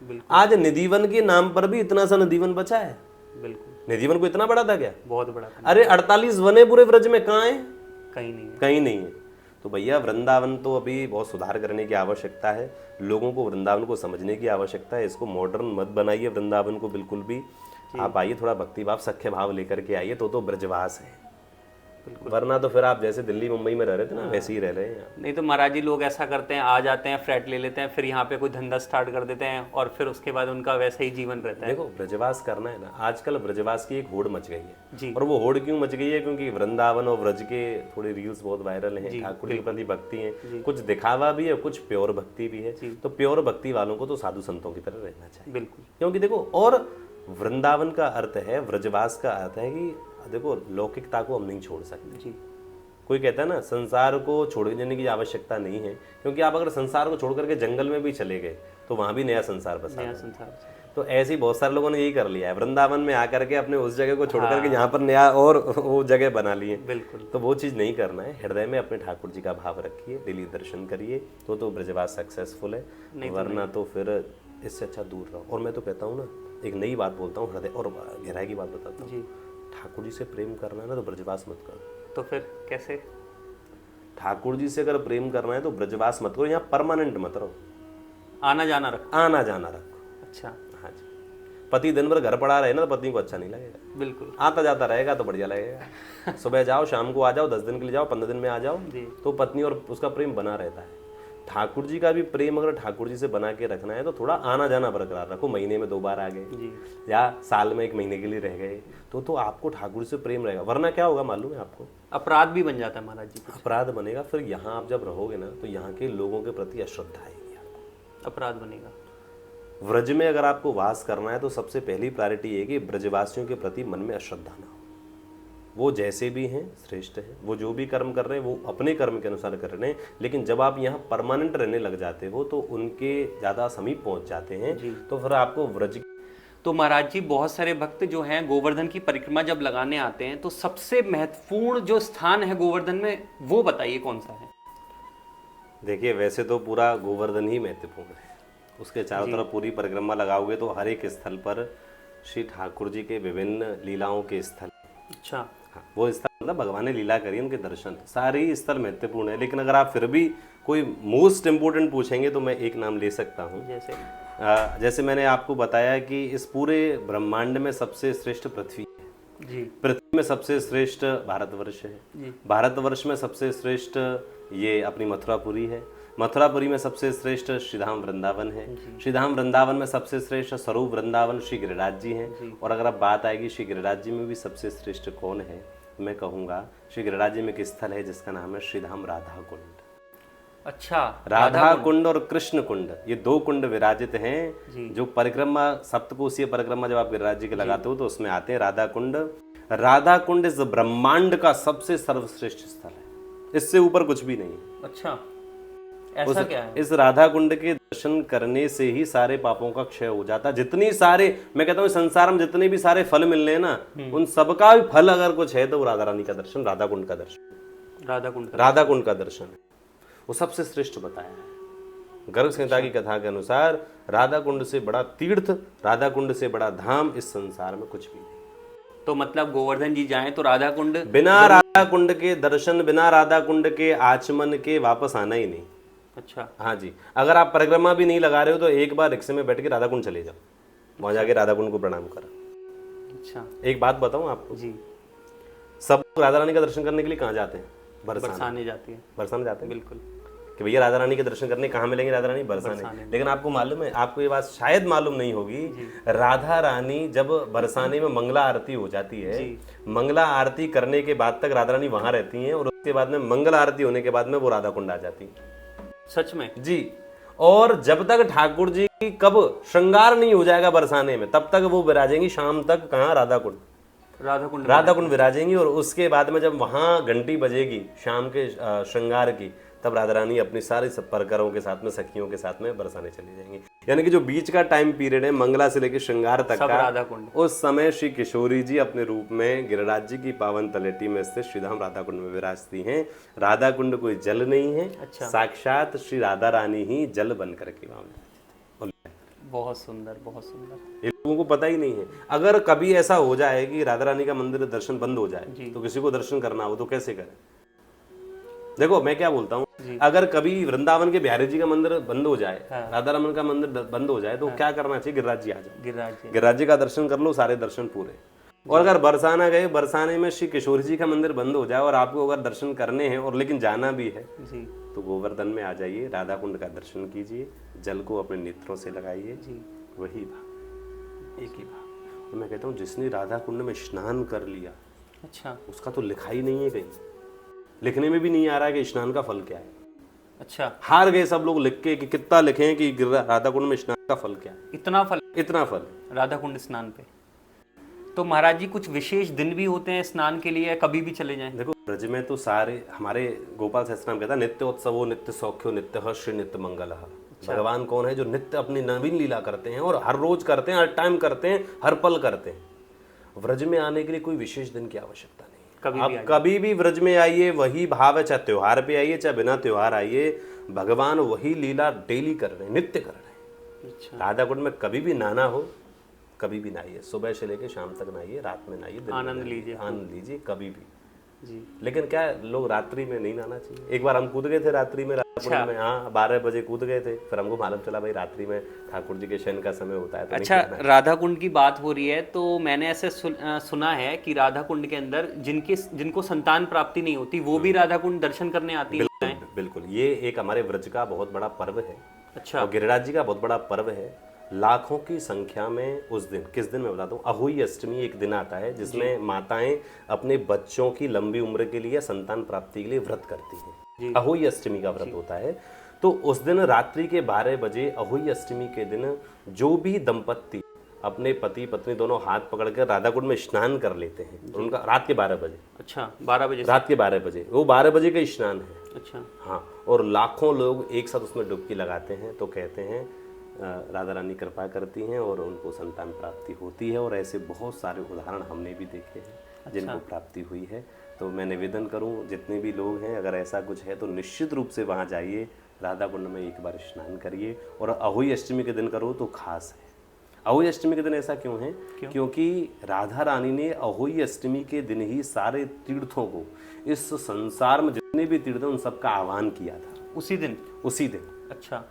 B: बिल्कुल।
A: आज निधिवन के नाम पर भी इतना सा निधिवन बचा है।
B: बिल्कुल।
A: निधिवन को इतना बड़ा था क्या?
B: बहुत बड़ा था।
A: अरे 48 वने पूरे ब्रज में, कहाँ है?
B: कहीं नहीं है।
A: कहीं नहीं है। तो भैया, वृंदावन तो अभी बहुत सुधार करने की आवश्यकता है, लोगों को वृंदावन को समझने की आवश्यकता है। इसको मॉडर्न मत बनाइए वृंदावन को, बिल्कुल भी। आप आइए, थोड़ा भक्ति भाव सख्य भाव लेकर के आइए, तो ब्रजवास है। वरना तो फिर आप जैसे दिल्ली मुंबई में रह रहे थे ना, वैसे ही रह रहे हैं यहाँ।
B: नहीं तो महाराज जी, लोग ऐसा करते हैं, आ जाते हैं, फ्लैट ले लेते हैं, फिर यहाँ पे कोई धंधा स्टार्ट कर देते हैं, और फिर उसके बाद उनका वैसा ही जीवन रहता है।
A: देखो, ब्रजवास करना है ना, आजकल ब्रजवास की एक होड़ मच गई है
B: जी।
A: और वो होड़ क्यों मच गई है? क्योंकि वृंदावन और ब्रज के थोड़े रील्स बहुत वायरल हैं, ठाकुर जी के प्रति भक्ति है, कुछ दिखावा भी है, कुछ प्योर भक्ति भी है। तो प्योर भक्ति वालों को तो साधु संतों की तरह रहना चाहिए।
B: बिल्कुल।
A: क्योंकि देखो, और वृंदावन का अर्थ है, ब्रजवास का अर्थ है कि देखो, लौकिकता को हम नहीं छोड़ सकते जी। कोई कहता है ना, संसार को छोड़ देने की आवश्यकता नहीं है, क्योंकि आप अगर संसार को छोड़ करके जंगल में भी चले गए तो वहां भी नया संसार बसा है। तो ऐसे ही बहुत सारे लोगों ने यही कर लिया है, वृंदावन में आकर के अपने उस जगह को छोड़ करके यहाँ पर नया और वो जगह बना लिए।
B: बिल्कुल।
A: तो वो चीज़ नहीं करना है। हृदय में अपने ठाकुर जी का भाव रखिए, डेली दर्शन करिए, तो ब्रजवास सक्सेसफुल है, वरना तो फिर इससे अच्छा दूर रहो। और मैं तो कहता हूँ ना, एक नई बात बोलता हूँ, हृदय और गहराई की बात बताता हूँ। ठाकुर जी से प्रेम करना है ना, तो ब्रजवास मत करो।
B: तो फिर कैसे?
A: ठाकुर जी से अगर प्रेम करना है तो ब्रजवास मत करो, यहाँ परमानेंट मत रहो,
B: आना जाना रखो।
A: आना जाना रखो।
B: अच्छा।
A: हाँ जी। पति दिन भर घर पड़ा रहे ना, तो पत्नी को अच्छा नहीं लगेगा।
B: बिल्कुल।
A: आता जाता रहेगा तो बढ़िया लगेगा। सुबह जाओ, शाम को आ जाओ, 10 दिन के लिए जाओ, 15 दिन में आ जाओ, तो पत्नी और उसका प्रेम बना रहता है। ठाकुर जी का भी प्रेम अगर ठाकुर जी से बना के रखना है तो थोड़ा आना जाना बरकरार रखो। महीने में 2 बार आ गए, या साल में 1 महीने के लिए रह गए, तो आपको ठाकुर से प्रेम रहेगा। वरना क्या होगा मालूम है आपको?
B: अपराध भी बन जाता है महाराज जी।
A: अपराध बनेगा। फिर यहाँ आप जब रहोगे ना, तो यहाँ के लोगों के प्रति अश्रद्धा आएगी आपको,
B: अपराध बनेगा।
A: व्रज में अगर आपको वास करना है तो सबसे पहली प्रायोरिटी है कि ब्रजवासियों के प्रति मन में अश्रद्धा ना हो। वो जैसे भी हैं श्रेष्ठ हैं, वो जो भी कर्म कर रहे हैं वो अपने कर्म के अनुसार कर रहे हैं, लेकिन जब आप यहाँ परमानेंट रहने लग जाते हो तो उनके ज़्यादा समीप पहुँच जाते हैं, तो फिर आपको व्रज।
B: तो महाराज जी, बहुत सारे भक्त जो हैं गोवर्धन की परिक्रमा जब लगाने आते हैं, तो सबसे महत्वपूर्ण जो स्थान है गोवर्धन में, वो बताइए कौन सा है?
A: देखिए, वैसे तो पूरा गोवर्धन ही महत्वपूर्ण है। उसके चारों तरफ पूरी परिक्रमा लगाओगे तो हर एक स्थल पर श्री ठाकुर जी के विभिन्न लीलाओं के स्थल।
B: अच्छा।
A: हाँ, वो स्थल मतलब भगवान ने लीला करी, उनके दर्शन, सारे ही स्थल महत्वपूर्ण है। लेकिन अगर आप फिर भी कोई मोस्ट इम्पोर्टेंट पूछेंगे तो मैं एक नाम ले सकता हूँ। जैसे मैंने आपको बताया कि इस पूरे ब्रह्मांड में सबसे श्रेष्ठ पृथ्वी है
B: जी।
A: पृथ्वी में सबसे श्रेष्ठ भारतवर्ष है जी। भारतवर्ष में सबसे श्रेष्ठ ये अपनी मथुरापुरी है। मथुरापुरी में सबसे श्रेष्ठ श्रीधाम वृंदावन है। श्रीधाम वृंदावन में सबसे श्रेष्ठ स्वरूप वृंदावन श्री गिरिराज जी हैं। और अगर अब बात आएगी श्री गिरिराज जी में भी सबसे श्रेष्ठ कौन है, तो मैं कहूँगा श्री गिरिराज जी में एक स्थल है जिसका नाम है श्रीधाम राधा कुंड।
B: अच्छा,
A: राधा कुंड और कृष्ण कुंड, ये दो कुंड विराजित हैं जो परिक्रमा, सप्तकोशीय परिक्रमा जब आप गिरिराज जी के लगाते हो तो उसमें आते हैं राधा कुंड। राधा कुंड इस ब्रह्मांड का सबसे सर्वश्रेष्ठ स्थल है, इससे ऊपर कुछ भी नहीं है।
B: अच्छा, ऐसा क्या है?
A: इस राधा कुंड के दर्शन करने से ही सारे पापों का क्षय हो जाता। जितनी सारे, मैं कहता हूँ संसार में जितने भी सारे फल मिल रहे हैं ना, उन सबका भी फल अगर कुछ है तो वो राधा रानी का दर्शन, राधा कुंड का दर्शन, राधा कुंड का दर्शन है, वो सबसे श्रेष्ठ बताया है। गर्ग संहिता की कथा के अनुसार राधा कुंड से बड़ा तीर्थ, राधा कुंड से बड़ा धाम इस संसार में कुछ भी नहीं।
B: तो मतलब गोवर्धन जी जाएं तो राधा कुंड,
A: बिना राधा कुंड के दर्शन, बिना राधा कुंड के आचमन के वापस आना ही नहीं।
B: अच्छा,
A: हाँ जी, अगर आप परिक्रमा भी नहीं लगा रहे हो तो एक बार रिक्शे में बैठ के राधा कुंड चले जाओ, वहां जाके राधा कुंड को प्रणाम करा।
B: अच्छा,
A: एक बात बताऊं आपको
B: जी,
A: सब राधा रानी का दर्शन करने के लिए कहाँ जाते हैं?
B: बरसाने जाते हैं।
A: बरसाने जाते हैं,
B: बिल्कुल,
A: कि भैया राधा रानी के दर्शन करने कहाँ मिलेंगे? राधा रानी बरसाने। लेकिन आपको मालूम है, आपको ये बात शायद मालूम नहीं होगी, राधा रानी जब बरसाने में मंगला आरती हो जाती है, मंगला आरती करने के बाद तक राधा रानी वहां रहती हैं और उसके बाद में मंगल आरती होने के बाद में वो राधा कुंड आ जाती है।
B: सच में?
A: जी। और जब तक ठाकुर जी की कब श्रृंगार नहीं हो जाएगा बरसाने में, तब तक वो विराजेंगी शाम तक। कहाँ? राधा कुंड विराजेंगी। और उसके बाद में जब वहां घंटी बजेगी शाम के श्रृंगार की, तब राधा रानी अपनी सारी सब परकरों के साथ में, सखियों के साथ में बरसाने चली जाएंगी। यानी कि जो बीच का टाइम पीरियड है मंगला से लेकर श्रृंगार तक का,
B: राधा कुंड,
A: उस समय श्री किशोरी जी अपने रूप में गिरिराज जी की पावन तलेटी में स्थित श्रीधाम राधा कुंड में विराजती हैं। राधा कुंड कोई जल नहीं है। अच्छा। साक्षात श्री राधा रानी ही जल बन करके वहां।
B: बहुत सुंदर, बहुत सुंदर।
A: ये लोगों को पता ही नहीं है। अगर कभी ऐसा हो जाए कि राधा रानी का मंदिर दर्शन बंद हो जाए तो किसी को दर्शन करना हो तो कैसे करें? देखो मैं क्या बोलता हूँ, अगर कभी वृंदावन के बिहारी जी का मंदिर बंद हो जाए, राधा रमन का मंदिर बंद हो जाए, तो क्या करना चाहिए? गिरिराज जी आ जाओ, गिरिराज जी का दर्शन कर लो, सारे दर्शन पूरे। और अगर बरसाना गए, बरसाने में श्री किशोर जी का मंदिर बंद हो जाए और आपको अगर दर्शन करने हैं और लेकिन जाना भी है जी, तो गोवर्धन में आ जाइए, राधा कुंड का दर्शन कीजिए, जल को अपने नेत्रों से लगाइए, वही भाव, एक ही भाव। तो मैं कहता हूँ जिसने राधा कुंड में स्नान कर लिया, अच्छा, उसका तो लिखा ही नहीं है, कहीं लिखने में भी नहीं आ रहा है कि स्नान का फल क्या है। अच्छा, हार गए सब लोग लिख के कि कितना लिखें कि राधा कुंड में स्नान का फल क्या है। इतना फल
B: राधा कुंड स्नान पे। तो महाराज जी कुछ विशेष दिन भी होते हैं स्नान के लिए, कभी भी चले जाएं?
A: देखो ब्रज में तो सारे, हमारे गोपाल सहस्त्रनाम कहता है नित्योत्सवो नित्य सौख्यो नित्य हर्ष नित्य मंगल। भगवान कौन है? जो नित्य अपनी नवीन लीला करते हैं और हर रोज करते हैं, हर टाइम करते हैं, हर पल करते हैं। व्रज में आने के लिए कोई विशेष दिन की आवश्यकता नहीं। आप कभी भी व्रज में आइए, वही भाव है, चाहे त्योहार पे आइए चाहे बिना त्योहार आइए, भगवान वही लीला डेली कर रहे हैं, नित्य कर रहे हैं। अच्छा। राधा कुंड में कभी भी नहाना हो, कभी भी नहाइए, सुबह से लेकर शाम तक नहाइए, रात में नहाइए,
B: आनंद
A: लीजिए कभी भी जी। लेकिन क्या लोग रात्रि में नहीं नहाना चाहिए। एक बार हम कूद गए थे रात्रि में, अच्छा। में, हाँ 12 बजे कूद गए थे, फिर हमको मालूम चला भाई रात्रि में ठाकुर जी के शयन का समय होता है। तो
B: अच्छा, राधा कुंड की बात हो रही है तो मैंने ऐसे सुना है कि राधा कुंड के अंदर जिनको संतान प्राप्ति नहीं होती वो भी राधा कुंड दर्शन करने आती है।
A: बिल्कुल, ये एक हमारे व्रज का बहुत बड़ा पर्व है।
B: अच्छा।
A: और गिरिराज जी का बहुत बड़ा पर्व है। लाखों की संख्या में उस दिन, किस दिन मैं बताता हूँ, अहोई अष्टमी एक दिन आता है जिसमें माताएं अपने बच्चों की लंबी उम्र के लिए, संतान प्राप्ति के लिए व्रत करती हैं। अहोई अष्टमी का व्रत होता है। तो उस दिन रात्रि के 12 बजे, अहोई अष्टमी के दिन, जो भी दंपत्ति अपने पति पत्नी दोनों हाथ पकड़कर राधा कुंड में स्नान कर लेते हैं, उनका रात के 12 बजे।
B: अच्छा, 12 बजे,
A: रात के 12 बजे, वो 12 बजे का स्नान है।
B: अच्छा,
A: हाँ। और लाखों लोग एक साथ उसमें डुबकी लगाते हैं, तो कहते हैं राधा रानी कृपा करती हैं और उनको संतान प्राप्ति होती है। और ऐसे बहुत सारे उदाहरण हमने भी देखे हैं। अच्छा। जिनको प्राप्ति हुई है। तो मैं निवेदन करूं, जितने भी लोग हैं, अगर ऐसा कुछ है तो निश्चित रूप से वहां जाइए, राधा कुंड में एक बार स्नान करिए। और अहोई अष्टमी के दिन करो तो खास है। अहोई अष्टमी के दिन ऐसा क्यों है? क्योंकि राधा रानी ने अहोई अष्टमी के दिन ही सारे तीर्थों को, इस संसार में जितने भी तीर्थ हैं उन सबका आह्वान किया था।
B: उसी दिन?
A: उसी दिन।
B: अच्छा।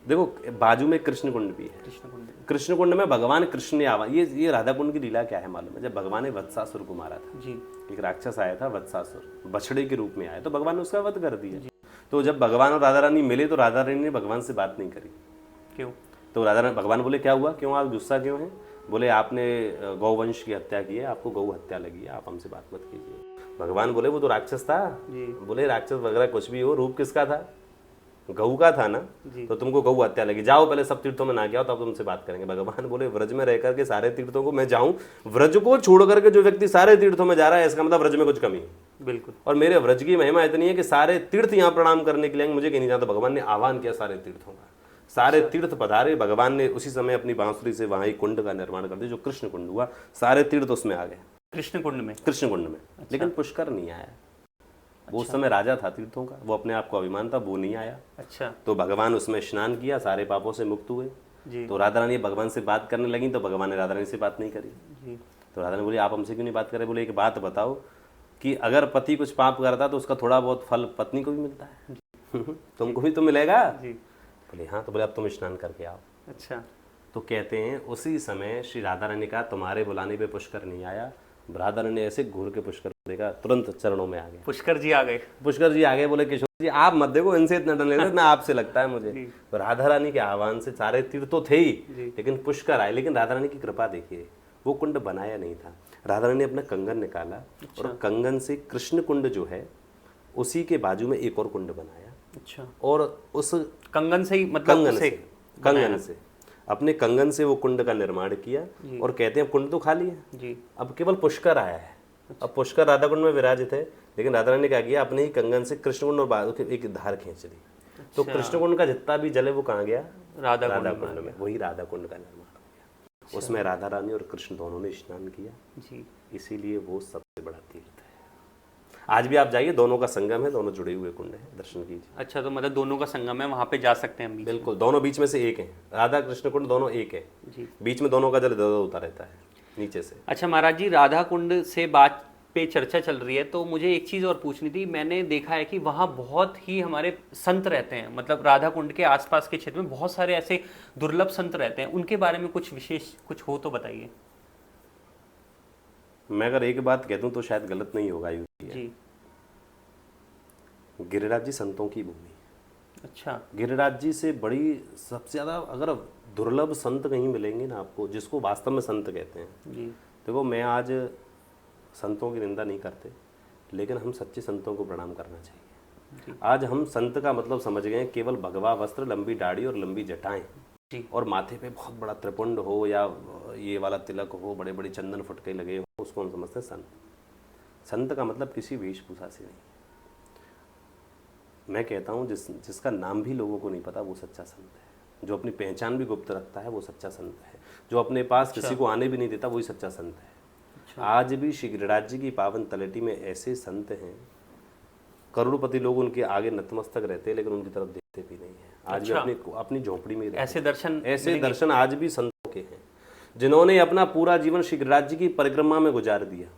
A: देखो बाजू में कृष्ण कुंड भी है। कृष्ण कुंड में भगवान कृष्ण ने आह्वान, ये राधा कुंड की लीला क्या है मालूम है? जब भगवान ने वत्सासुर को मारा था जी, एक राक्षस आया था वत्सासुर, बछड़े के रूप में आया, तो भगवान ने उसका वध कर दिया। तो जब भगवान और राधा रानी मिले तो राधा रानी ने भगवान से बात नहीं करी।
B: क्यों?
A: तो राधा रानी, भगवान बोले क्या हुआ, क्यों आप गुस्सा क्यों है? बोले आपने गौवंश की हत्या की है, आपको गौ हत्या लगी है, आप हमसे बात मत कीजिए। भगवान बोले वो तो राक्षस था। बोले राक्षस वगैरह कुछ भी हो, रूप किसका था? गऊ का था ना, तो तुमको गऊ हत्या लगी, जाओ पहले सब तीर्थों में ना गया तब तुमसे बात करेंगे। भगवान बोले व्रज में रह करके सारे तीर्थों को मैं जाऊं, व्रज को छोड़ करके जो व्यक्ति सारे तीर्थों में जा रहा है इसका मतलब व्रज में कुछ कमी है।
B: बिल्कुल।
A: और मेरे व्रज की महिमा इतनी है कि सारे तीर्थ यहाँ प्रणाम करने के लिए मुझे कहीं नहीं जाता। भगवान ने आह्वान किया सारे तीर्थों का, सारे तीर्थ पधारे। भगवान ने उसी समय अपनी बांसुरी से वहां एक कुंड का निर्माण कर दिया जो कृष्ण कुंड हुआ। सारे तीर्थ उसमें आ गए, कृष्ण कुंड में। अच्छा। लेकिन पुष्कर नहीं आया। वो उस समय राजा था तीर्थों का, वो अपने आप को अभिमान था, वो नहीं आया।
B: अच्छा।
A: तो भगवान उसमें स्नान किया, सारे पापों से मुक्त हुए जी। तो राधा रानी भगवान से बात करने लगी, तो भगवान ने राधा रानी से बात नहीं करी जी। तो राधा रानी बोली आप हमसे क्यों नहीं बात करे? बोले एक बात बताओ कि अगर पति कुछ पाप करता तो उसका थोड़ा बहुत फल पत्नी को भी मिलता है तुमको भी तो मिलेगा जी। बोले हाँ। तो बोले अब तुम स्नान करके आओ। अच्छा। तो कहते हैं उसी समय श्री राधा रानी का तुम्हारे बुलाने पे पुष्कर नहीं आया। राधा रानी ने ऐसे घूर के पुष्कर देखा, तुरंत चरणों में आ गए। पुष्कर जी आ गए। पुष्कर जी आ गए, बोले किशोर जी आप मत देखो, इनसे इतना डर लगता ना आपसे लगता है मुझे। तो राधा रानी के आह्वान से सारे तीर्थ तो थे ही, लेकिन पुष्कर आए। लेकिन राधा रानी की कृपा देखिए, वो कुंड बनाया नहीं था। राधा रानी ने अपना कंगन निकाला और कंगन से कृष्ण कुंड जो है उसी के बाजू में एक और कुंड बनाया। अच्छा। और उस कंगन से ही, मतलब कंगन से अपने कंगन से वो कुंड का निर्माण किया। और कहते हैं कुंड तो खाली है जी, अब केवल पुष्कर आया है। अब पुष्कर राधा कुंड में विराजित है, लेकिन राधा रानी ने क्या किया, अपने ही कंगन से कृष्ण कुंड और एक धार खींच ली। तो कृष्ण कुंड का जितना भी जल है वो कहाँ गया? राधा कुंड में। वही राधा कुंड का निर्माण हो गया। उसमें राधा रानी और कृष्ण दोनों ने स्नान किया जी, इसीलिए वो सबसे बड़ा तीर्थ है। आज भी आप जाइए, दोनों का संगम है, दोनों जुड़े हुए कुंड है, दर्शन कीजिए। अच्छा, तो मतलब दोनों का संगम है, वहाँ पे जा सकते हैं हम? बिल्कुल, दोनों बीच में से एक है। राधा कृष्ण कुंड दोनों एक है जी, बीच में दोनों का जल इधर उधर रहता है नीचे से। अच्छा महाराज जी, राधा कुंड से बात पे चर्चा चल रही है, तो मुझे एक चीज़ और पूछनी थी। मैंने देखा है कि वहाँ बहुत ही हमारे संत रहते हैं, मतलब राधा कुंड के आसपास के क्षेत्र में बहुत सारे ऐसे दुर्लभ संत रहते हैं, उनके बारे में कुछ विशेष कुछ हो तो बताइए। मैं अगर एक बात कह दूं तो शायद गलत नहीं होगा जी। गिरिराज जी संतों की भूमि। अच्छा। गिरिराज जी से बड़ी सबसे ज़्यादा अगर दुर्लभ संत कहीं मिलेंगे ना आपको, जिसको वास्तव में संत कहते हैं जी। देखो मैं आज संतों की निंदा नहीं करते, लेकिन हम सच्चे संतों को प्रणाम करना चाहिए। आज हम संत का मतलब समझ गए केवल भगवा वस्त्र, लंबी दाढ़ी और लंबी जटाएं और माथे पे बहुत बड़ा त्रिपुंड हो या ये वाला तिलक हो, बड़े बड़े चंदन फुटके लगे हो, उसको हम समझते हैं संत। संत का मतलब किसी वेशभूषा से नहीं। मैं कहता हूँ जिसका नाम भी लोगों को नहीं पता वो सच्चा संत है। जो अपनी पहचान भी गुप्त रखता है वो सच्चा संत है। जो अपने पास किसी को आने भी नहीं देता वही सच्चा संत है। आज भी श्री गिरिराज जी की पावन तलेटी में ऐसे संत हैं, करोड़पति लोग उनके आगे नतमस्तक रहते हैं, लेकिन उनकी तरफ देखते भी नहीं है। आज भी अपनी झोपड़ी में ऐसे दर्शन आज भी संतों के हैं, जिन्होंने अपना पूरा जीवन श्री गिरिराज जी की परिक्रमा में गुजार दिया।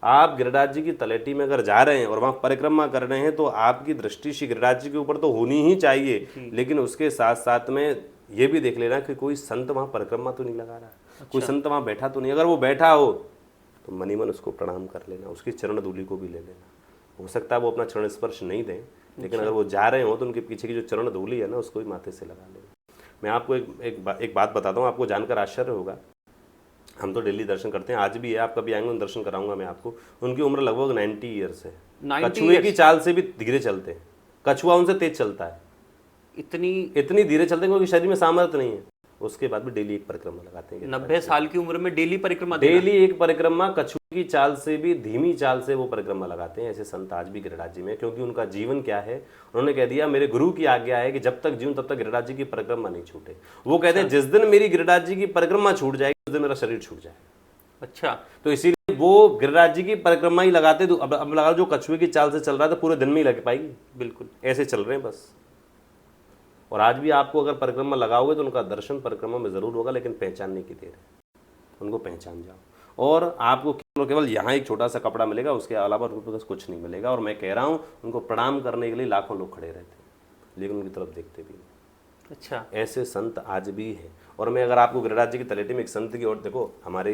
A: आप गिरिराज जी की तलेटी में अगर जा रहे हैं और वहाँ परिक्रमा कर रहे हैं तो आपकी दृष्टि श्री गिरिराज जी के ऊपर तो होनी ही चाहिए, लेकिन उसके साथ साथ में ये भी देख लेना कि कोई संत वहाँ परिक्रमा तो नहीं लगा रहा, कोई संत वहाँ बैठा तो नहीं। अगर वो बैठा हो तो मनी मन उसको प्रणाम कर लेना, उसकी चरण धूलि को भी ले लेना। हो सकता है वो अपना चरण स्पर्श नहीं दें, लेकिन अगर वो जा रहे हो तो उनके पीछे की जो चरण धूलि है ना उसको भी माथे से लगा लेना। मैं आपको एक बात बताता हूँ, आपको जानकर आश्चर्य होगा। हम तो डेली दर्शन करते हैं, आज भी है, आप कभी आएंगे उन दर्शन कराऊंगा मैं आपको। उनकी उम्र लगभग 90 ईयर्स है। कछुए की चाल से भी धीरे चलते हैं, कछुआ उनसे तेज चलता है। इतनी धीरे चलते हैं क्योंकि शरीर में सामर्थ्य नहीं है। उसके बाद भी डेली एक परिक्रमा लगाते हैं। 90 साल की उम्र में डेली परिक्रमा, डेली एक परिक्रमा, कछुए की चाल से भी धीमी चाल से वो परिक्रमा लगाते हैं। ऐसे संत आज भी गिरिराज जी में, क्योंकि उनका जीवन क्या है, उन्होंने कह दिया मेरे गुरु की आज्ञा है कि जब तक जीवन तब तक गिरिराज जी की परिक्रमा नहीं छूटे। वो कहते हैं जिस दिन मेरी गिरिराज जी की परिक्रमा छूट जाएगी उस दिन मेरा शरीर छूट जाएगा। अच्छा, तो इसीलिए वो गिरिराज जी की परिक्रमा ही लगाते। तो अब लगा जो कछुए की चाल से चल रहा था पूरे दिन में ही लग पाएगी, बिल्कुल ऐसे चल रहे हैं बस। और आज भी आपको अगर परिक्रमा लगाओगे तो उनका दर्शन परिक्रमा में जरूर होगा, लेकिन पहचानने की देर है, उनको पहचान जाओ। और आपको केवल केवल यहाँ एक छोटा सा कपड़ा मिलेगा, उसके अलावा उनके पास कुछ नहीं मिलेगा। और मैं कह रहा हूँ उनको प्रणाम करने के लिए लाखों लोग खड़े रहते हैं, लेकिन उनकी तरफ देखते भी नहीं।
B: अच्छा,
A: ऐसे संत आज भी हैं। और मैं अगर आपको गिरिराज जी की तलेटी में एक संत की ओर देखो, हमारे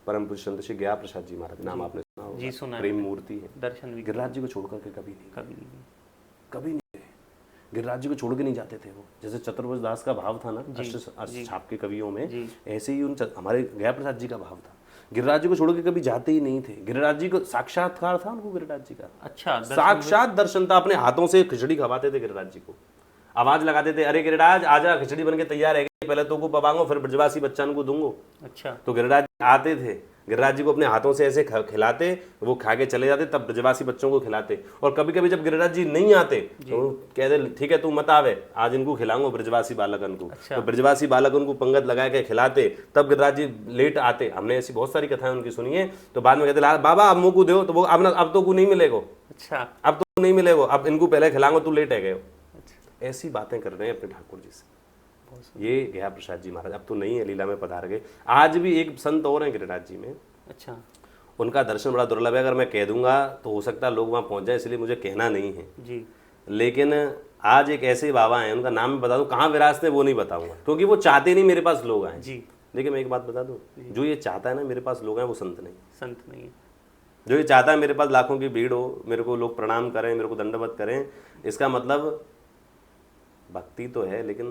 A: परम पूज्य संत श्री गया प्रसाद जी महाराज, नाम आपने सुना होगा,
B: जी सुना है,
A: प्रेम मूर्ति है,
B: दर्शन भी
A: गिरिराज जी को छोड़ करके कभी नहीं,
B: कभी नहीं।
A: कभी नहीं गए। गिरिराज जी को छोड़ के नहीं जाते थे वो। जैसे चतुर्भुज दास का भाव था ना छाप के कवियों में, ऐसे ही हमारे गया प्रसाद जी का भाव था। गिरिराज जी को छोड़ के कभी जाते ही नहीं थे। गिरिराज जी को साक्षात्कार था उनको गिरिराज जी का,
B: अच्छा,
A: साक्षात दर्शन था। अपने हाथों से खिचड़ी खवाते थे गिरिराज जी को, आवाज लगाते थे, अरे गिरिराज आजा, खिचड़ी बन के तैयार है, पहले तो को पवाऊंगा फिर ब्रजवासी बच्चन को दूंगो।
B: अच्छा,
A: तो गिरिराज जी आते थे, गिरिराज जी को अपने हाथों से ऐसे खिलाते, वो खा के चले जाते, तब ब्रजवासी बच्चों को खिलाते। और कभी कभी जब गिरिराज जी नहीं आते तो कहते ठीक है तू मत आवे, आज इनको खिलाऊंगा ब्रजवासी बालकन को।
B: अच्छा।
A: तो ब्रजवासी बालकन को पंगत लगा के खिलाते, तब गिरिराज जी लेट आते। हमने ऐसी बहुत सारी कथाएं उनकी सुनी है। तो बाद में कहते बाबा अब मुँह को दो, तो वो अब तो को नहीं मिलेगा,
B: अच्छा,
A: अब तो नहीं मिलेगा, अब इनको पहले खिलाऊंगा, तू लेट है गए। ऐसी बातें कर रहे हैं अपने ठाकुर जी से ये गया प्रसाद जी महाराज। अब तो नहीं है, लीला में पधार गए। आज भी एक संत और हैं गिरिराज जी में,
B: अच्छा,
A: उनका दर्शन बड़ा दुर्लभ है। अगर मैं कह दूंगा तो हो सकता है लोग वहां पहुंच जाए, इसलिए मुझे कहना नहीं है
B: जी।
A: लेकिन आज एक ऐसे बाबा हैं, उनका नाम बता दूं, कहाँ विरासते वो नहीं बताऊंगा, क्योंकि वो चाहते नहीं मेरे पास लोग आए
B: जी।
A: लेकिन मैं एक बात बता दूं, जो ये चाहता है ना मेरे पास लोग आए, वो संत नहीं,
B: संत नहीं है।
A: जो ये चाहता है मेरे पास लाखों की भीड़ हो, मेरे को लोग प्रणाम करें, मेरे को दंडवत करें, इसका मतलब भक्ति तो है लेकिन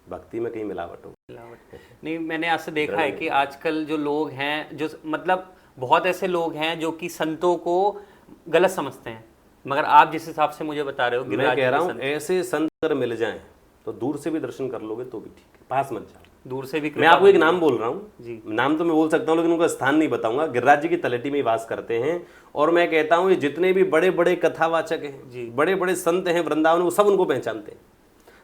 A: भक्ति में कहीं मिलावट हो।
B: नहीं, मैंने ऐसा देखा है कि आजकल जो लोग हैं, जो मतलब बहुत ऐसे लोग हैं जो कि संतों को गलत समझते हैं, मगर आप जिस हिसाब से मुझे बता रहे हो,
A: मैं कह रहा हूँ ऐसे संत अगर मिल जाएं तो दूर से भी दर्शन कर लोगे तो भी ठीक है, पास मत जाओ,
B: दूर से भी।
A: मैं आपको एक नाम बोल रहा हूँ
B: जी,
A: नाम तो मैं बोल सकता हूँ लेकिन उनका स्थान नहीं बताऊंगा। गिरिराज जी की तलेटी में ही वास करते हैं। और मैं कहता हूँ ये जितने भी बड़े बड़े कथावाचक हैं, बड़े बड़े संत हैं वृंदावन, वो सब उनको पहचानते हैं,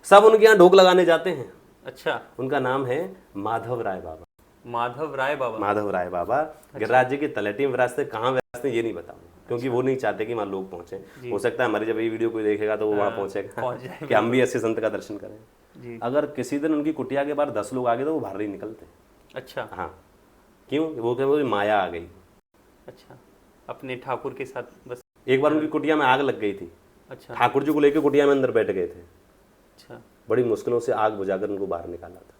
A: सब उनके यहाँ ढोक लगाने जाते हैं।
B: अच्छा,
A: उनका नाम है माधव राय बाबा।
B: माधव राय बाबा,
A: माधव राय बाबा। गिरिराज जी की तलेटी में विरासते, कहाँ विरासते ये नहीं बताऊंगा, क्योंकि वो नहीं चाहते कि वहाँ लोग पहुंचे। हो सकता है हमारी जब ये वीडियो कोई देखेगा तो वो वहाँ पहुंचेगा कि हम भी ऐसे संत का दर्शन करें। अगर किसी दिन उनकी कुटिया के बाहर 10 लोग आ गए तो वो बाहर नहीं निकलते।
B: अच्छा,
A: हाँ, क्यों? वो कह वो माया आ गई।
B: अच्छा, अपने ठाकुर के साथ बस।
A: एक बार उनकी कुटिया में आग लग गई थी।
B: अच्छा,
A: ठाकुर जी को लेकर कुटिया में अंदर बैठ गए थे।
B: अच्छा,
A: बड़ी मुश्किलों से आग बुझाकर उनको बाहर निकाला था।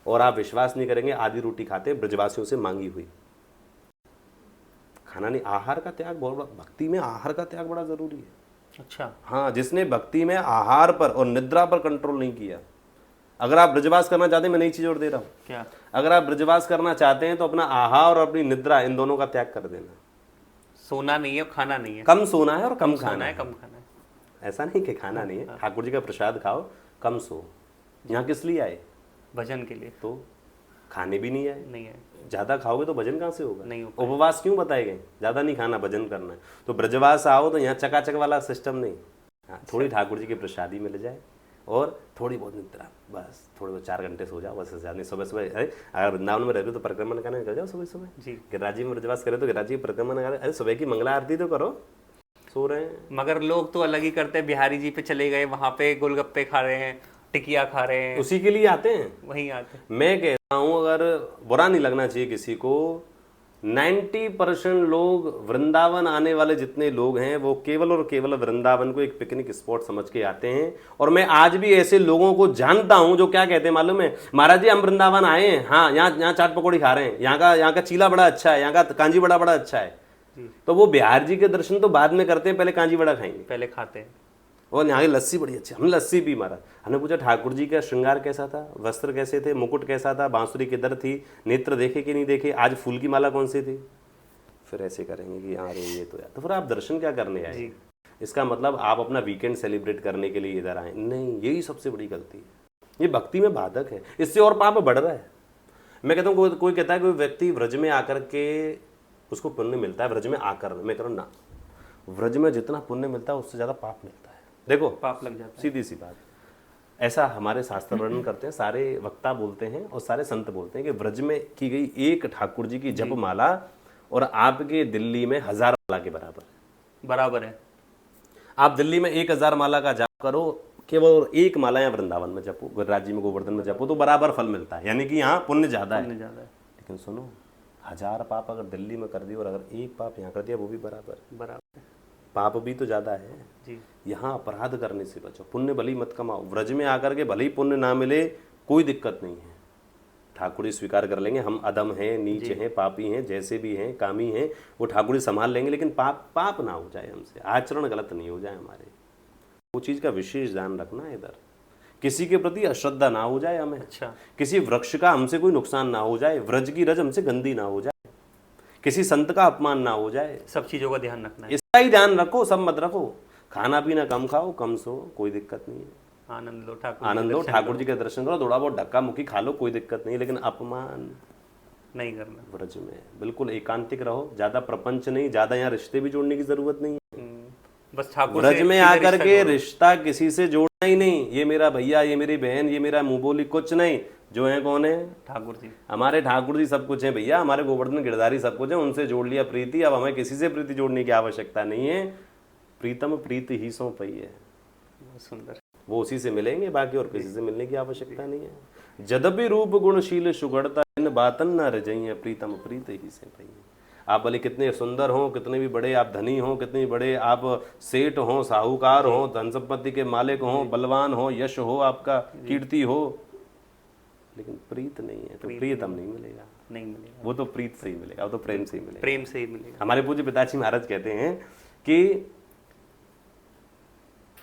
A: और आप विश्वास नहीं करेंगे, आधी रोटी खाते ब्रजवासियों से मांगी हुई, खाना नहीं। आहार का त्याग बहुत, भक्ति में आहार का त्याग बड़ा जरूरी है।
B: अच्छा,
A: हाँ, जिसने भक्ति में आहार पर और निद्रा पर कंट्रोल नहीं किया। अगर आप ब्रजवास करना चाहते हैं, मैं नई चीज और दे रहा हूँ,
B: क्या?
A: अगर आप ब्रजवास करना चाहते हैं तो अपना आहार और अपनी निद्रा, इन दोनों का त्याग कर देना।
B: सोना नहीं है, खाना नहीं है,
A: कम सोना है और कम खाना है।
B: कम खाना है।
A: ऐसा नहीं कि खाना नहीं है, ठाकुर जी का प्रसाद खाओ, कम सो। यहाँ किस लिए आए?
B: भजन के लिए।
A: तो खाने भी नहीं आए,
B: नहीं है,
A: ज्यादा खाओगे तो भजन कहाँ से होगा?
B: नहीं होगा।
A: उपवास क्यों बताए गए? ज्यादा नहीं खाना, भजन करना है। तो ब्रजवास आओ तो यहाँ चकाचक वाला सिस्टम नहीं। हाँ, थोड़ी ठाकुर जी की प्रसादी मिल जाए और थोड़ी बहुत निद्रा, बस थोड़े बहुत 4 घंटे सो जाओ, बस नहीं। सुबह सुबह अगर वृंदावन में रहते हो तो परिक्रमा करने कर जाओ सुबह सुबह जी। गिरिराज जी में ब्रजवास करे तो गिरिराज जी की परिक्रमा करें, अरे सुबह की मंगला आरती तो करो, सो रहे हैं।
B: मगर लोग तो अलग ही करते हैं, बिहारी जी पे चले गए, वहां पे गोलगप्पे खा रहे हैं, टिकिया खा रहे हैं,
A: उसी के लिए आते हैं,
B: वहीं आते हैं।
A: मैं कहता हूँ अगर बुरा नहीं लगना चाहिए किसी को, 90% लोग वृंदावन आने वाले जितने लोग हैं वो केवल और केवल वृंदावन को एक पिकनिक स्पॉट समझ के आते हैं। और मैं आज भी ऐसे लोगों को जानता हूं जो क्या कहते हैं मालूम है, महाराज जी हम वृंदावन आए हैं, हाँ यहाँ चाट पकौड़ी खा रहे हैं, यहाँ का चीला बड़ा अच्छा है, यहाँ का कांजी बड़ा बड़ा अच्छा है। तो वो बिहार जी के दर्शन तो बाद में करते हैं, पहले कांजी बड़ा खाएंगे,
B: पहले खाते हैं।
A: और यहाँ की लस्सी बड़ी अच्छी, हमने लस्सी पी महाराज। हमने पूछा ठाकुर जी का श्रृंगार कैसा था, वस्त्र कैसे थे, मुकुट कैसा था, बांसुरी किधर थी, नेत्र देखे कि नहीं देखे, आज फूल की माला कौन सी थी। फिर ऐसे करेंगे कि हाँ रे ये तो यार, तो फिर आप दर्शन क्या करने आए? इसका मतलब आप अपना वीकेंड सेलिब्रेट करने के लिए इधर आए नहीं, यही सबसे बड़ी गलती है। ये भक्ति में बाधक है, इससे और पाप बढ़ रहा है। मैं कहता हूँ कोई कहता है कोई व्यक्ति व्रज में आकर के उसको पुण्य मिलता है, व्रज में आकर, मैं कह रहा हूँ ना, व्रज में जितना पुण्य मिलता है उससे ज्यादा पाप मिलता है। देखो
B: पाप लग जाता है,
A: सीधी सी बात। ऐसा हमारे शास्त्र वर्णन करते हैं, सारे वक्ता बोलते हैं और सारे संत बोलते हैं कि व्रज में की गई एक ठाकुर जी की जप माला और आपके दिल्ली में 1000 माला के बराबर है।
B: बराबर है।
A: आप दिल्ली में 1000 माला का जाप करो, केवल एक माला यहाँ वृंदावन में जपो, गिरिराज जी में गोवर्धन में जपो तो बराबर फल मिलता है, यानी कि यहाँ पुण्य ज्यादा है। लेकिन सुनो, 1000 पाप अगर दिल्ली में कर दिया और अगर एक पाप यहाँ कर दिया वो भी बराबर, पाप भी तो ज्यादा है जी। यहाँ अपराध करने से बचो, पुण्य भली मत कमाओ। व्रज में आकर के भले ही पुण्य ना मिले कोई दिक्कत नहीं है, ठाकुर जी स्वीकार कर लेंगे, हम अदम हैं, नीच हैं, पापी हैं, जैसे भी हैं, कामी हैं, वो ठाकुर जी संभाल लेंगे। लेकिन पाप ना हो जाए हमसे, आचरण गलत नहीं हो जाए हमारे, वो चीज का विशेष ध्यान रखना है। इधर किसी के प्रति अश्रद्धा ना हो जाए हमें, अच्छा, किसी वृक्ष का हमसे कोई नुकसान ना हो जाए, व्रज की रज हमसे गंदी ना हो जाए, किसी संत का अपमान ना हो जाए, सब चीजों का ध्यान रखना है। इसका ही ध्यान रखो, सब मत रखो। खाना पीना कम खाओ, कम सो, कोई दिक्कत नहीं है, आनंद लो, ठाकुर जी के दर्शन करो, थोड़ा बहुत धक्का मुक्की खा लो, कोई दिक्कत नहीं, लेकिन अपमान नहीं करना। व्रज में बिल्कुल एकांतिक रहो, ज्यादा प्रपंच नहीं, ज्यादा यहाँ रिश्ते भी जोड़ने की जरूरत नहीं है। बस ठाकुर व्रज में आकर के रिश्ता किसी से जोड़ना ही नहीं, ये मेरा भैया, ये मेरी बहन, ये मेरा मुंह बोली, कुछ नहीं। जो है कौन है? ठाकुर जी। हमारे ठाकुर जी सब कुछ है भैया, हमारे गोवर्धन गिरधारी सब कुछ है, उनसे जोड़ लिया प्रीति। अब हमें किसी से प्रीति जोड़ने की आवश्यकता नहीं है। प्रीतम प्रीति ही सो पई है, सुंदर, वो उसी से मिलेंगे, बाकी और किसी से मिलने की आवश्यकता नहीं है। जदपि रूप गुणशील सुगढ़ता इन बातन न रजइय, प्रीतम प्रीत ही से पई। आप भले कितने सुंदर हो, कितने भी बड़े आप धनी हो, कितने बड़े आप सेठ हो, साहूकार हो, धन संपत्ति के मालिक हो, बलवान हो, यश हो, आपका कीर्ति हो, लेकिन प्रीत नहीं है तो प्रीतम नहीं मिलेगा, नहीं मिलेगा। वो तो प्रीत से ही मिलेगा, वो तो प्रेम से ही मिलेगा, प्रेम से ही मिलेगा। हमारे पूज्य पिताजी महाराज कहते हैं कि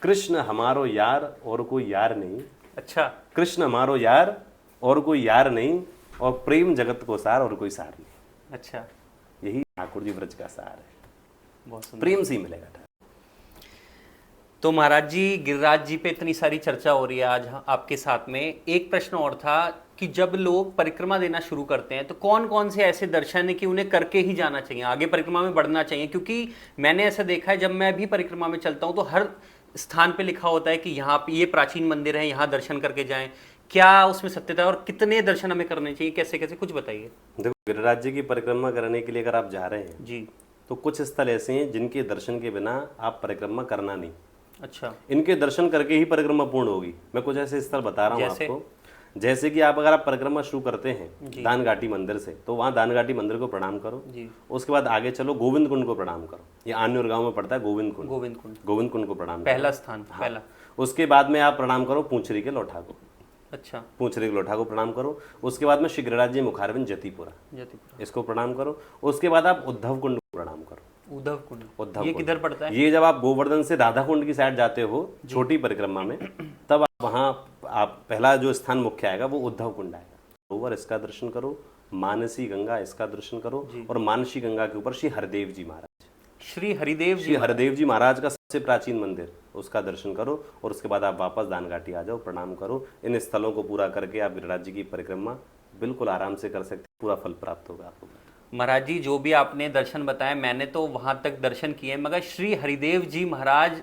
A: कृष्ण हमारो यार और कोई यार नहीं। अच्छा, कृष्ण हमारो यार और कोई यार नहीं, और प्रेम जगत को सार और कोई सार नहीं। अच्छा, यही ठाकुर जी व्रज का सार है, बहुत सुंदर, प्रेम से ही मिलेगा।
B: तो महाराज जी, गिरिराज जी पे इतनी सारी चर्चा हो रही है आज आपके साथ में, एक प्रश्न और था कि जब लोग परिक्रमा देना शुरू करते हैं तो कौन कौन से ऐसे दर्शन है कि उन्हें करके ही जाना चाहिए, आगे परिक्रमा में बढ़ना चाहिए? क्योंकि मैंने ऐसा देखा है, जब मैं भी परिक्रमा में चलता हूँ तो हर स्थान पे लिखा होता है कि यहाँ पे ये प्राचीन मंदिर है, यहाँ दर्शन करके जाएं। क्या उसमें सत्यता है और कितने दर्शन हमें करने चाहिए, कैसे कैसे, कुछ बताइए।
A: देखो, गिरिराज जी की परिक्रमा करने के लिए अगर आप जा रहे हैं जी, तो कुछ स्थल ऐसे हैं जिनके दर्शन के बिना आप परिक्रमा करना नहीं। अच्छा, इनके दर्शन करके ही परिक्रमा पूर्ण होगी। मैं कुछ ऐसे स्थल बता रहा हूँ आपको, जैसे कि अगर आप परिक्रमा शुरू करते हैं दान घाटी मंदिर से, तो वहाँ दान घाटी मंदिर को प्रणाम करो जी। उसके बाद आगे चलो, गोविंद कुंड को प्रणाम करो, ये आन्योर गांव में पड़ता है गोविंद कुंड, गोविंद कुंड को प्रणाम, पहला स्थान, पहला। उसके बाद में आप प्रणाम करो पूंछरी के लोठा को। अच्छा, पूंछरी के लोठा को प्रणाम करो। उसके बाद में श्री गिरिराज जी मुखारविंद जतिपुरा, इसको प्रणाम करो। उसके बाद आप उद्धव कुंड को प्रणाम करो। उद्धव कुंड, ये किधर पड़ता है? ये जब आप गोवर्धन से राधा कुंड की साइड जाते हो छोटी परिक्रमा में, तब वहाँ आप पहला जो स्थान मुख्य आएगा वो उद्धव कुंड आएगा। सरोवर इसका दर्शन करो, मानसी गंगा इसका दर्शन करो, और मानसी गंगा के ऊपर श्री हरिदेव जी महाराज, श्री हरिदेव जी महाराज का सबसे प्राचीन मंदिर, उसका दर्शन करो। और उसके बाद आप वापस दानघाटी आ जाओ, प्रणाम करो। इन स्थलों को पूरा करके आप गिरिराज जी की परिक्रमा बिल्कुल आराम से कर सकते, पूरा फल प्राप्त होगा आपको।
B: महाराज जी, जो भी आपने दर्शन बताए, मैंने तो वहां तक दर्शन किए, मगर श्री हरिदेव जी महाराज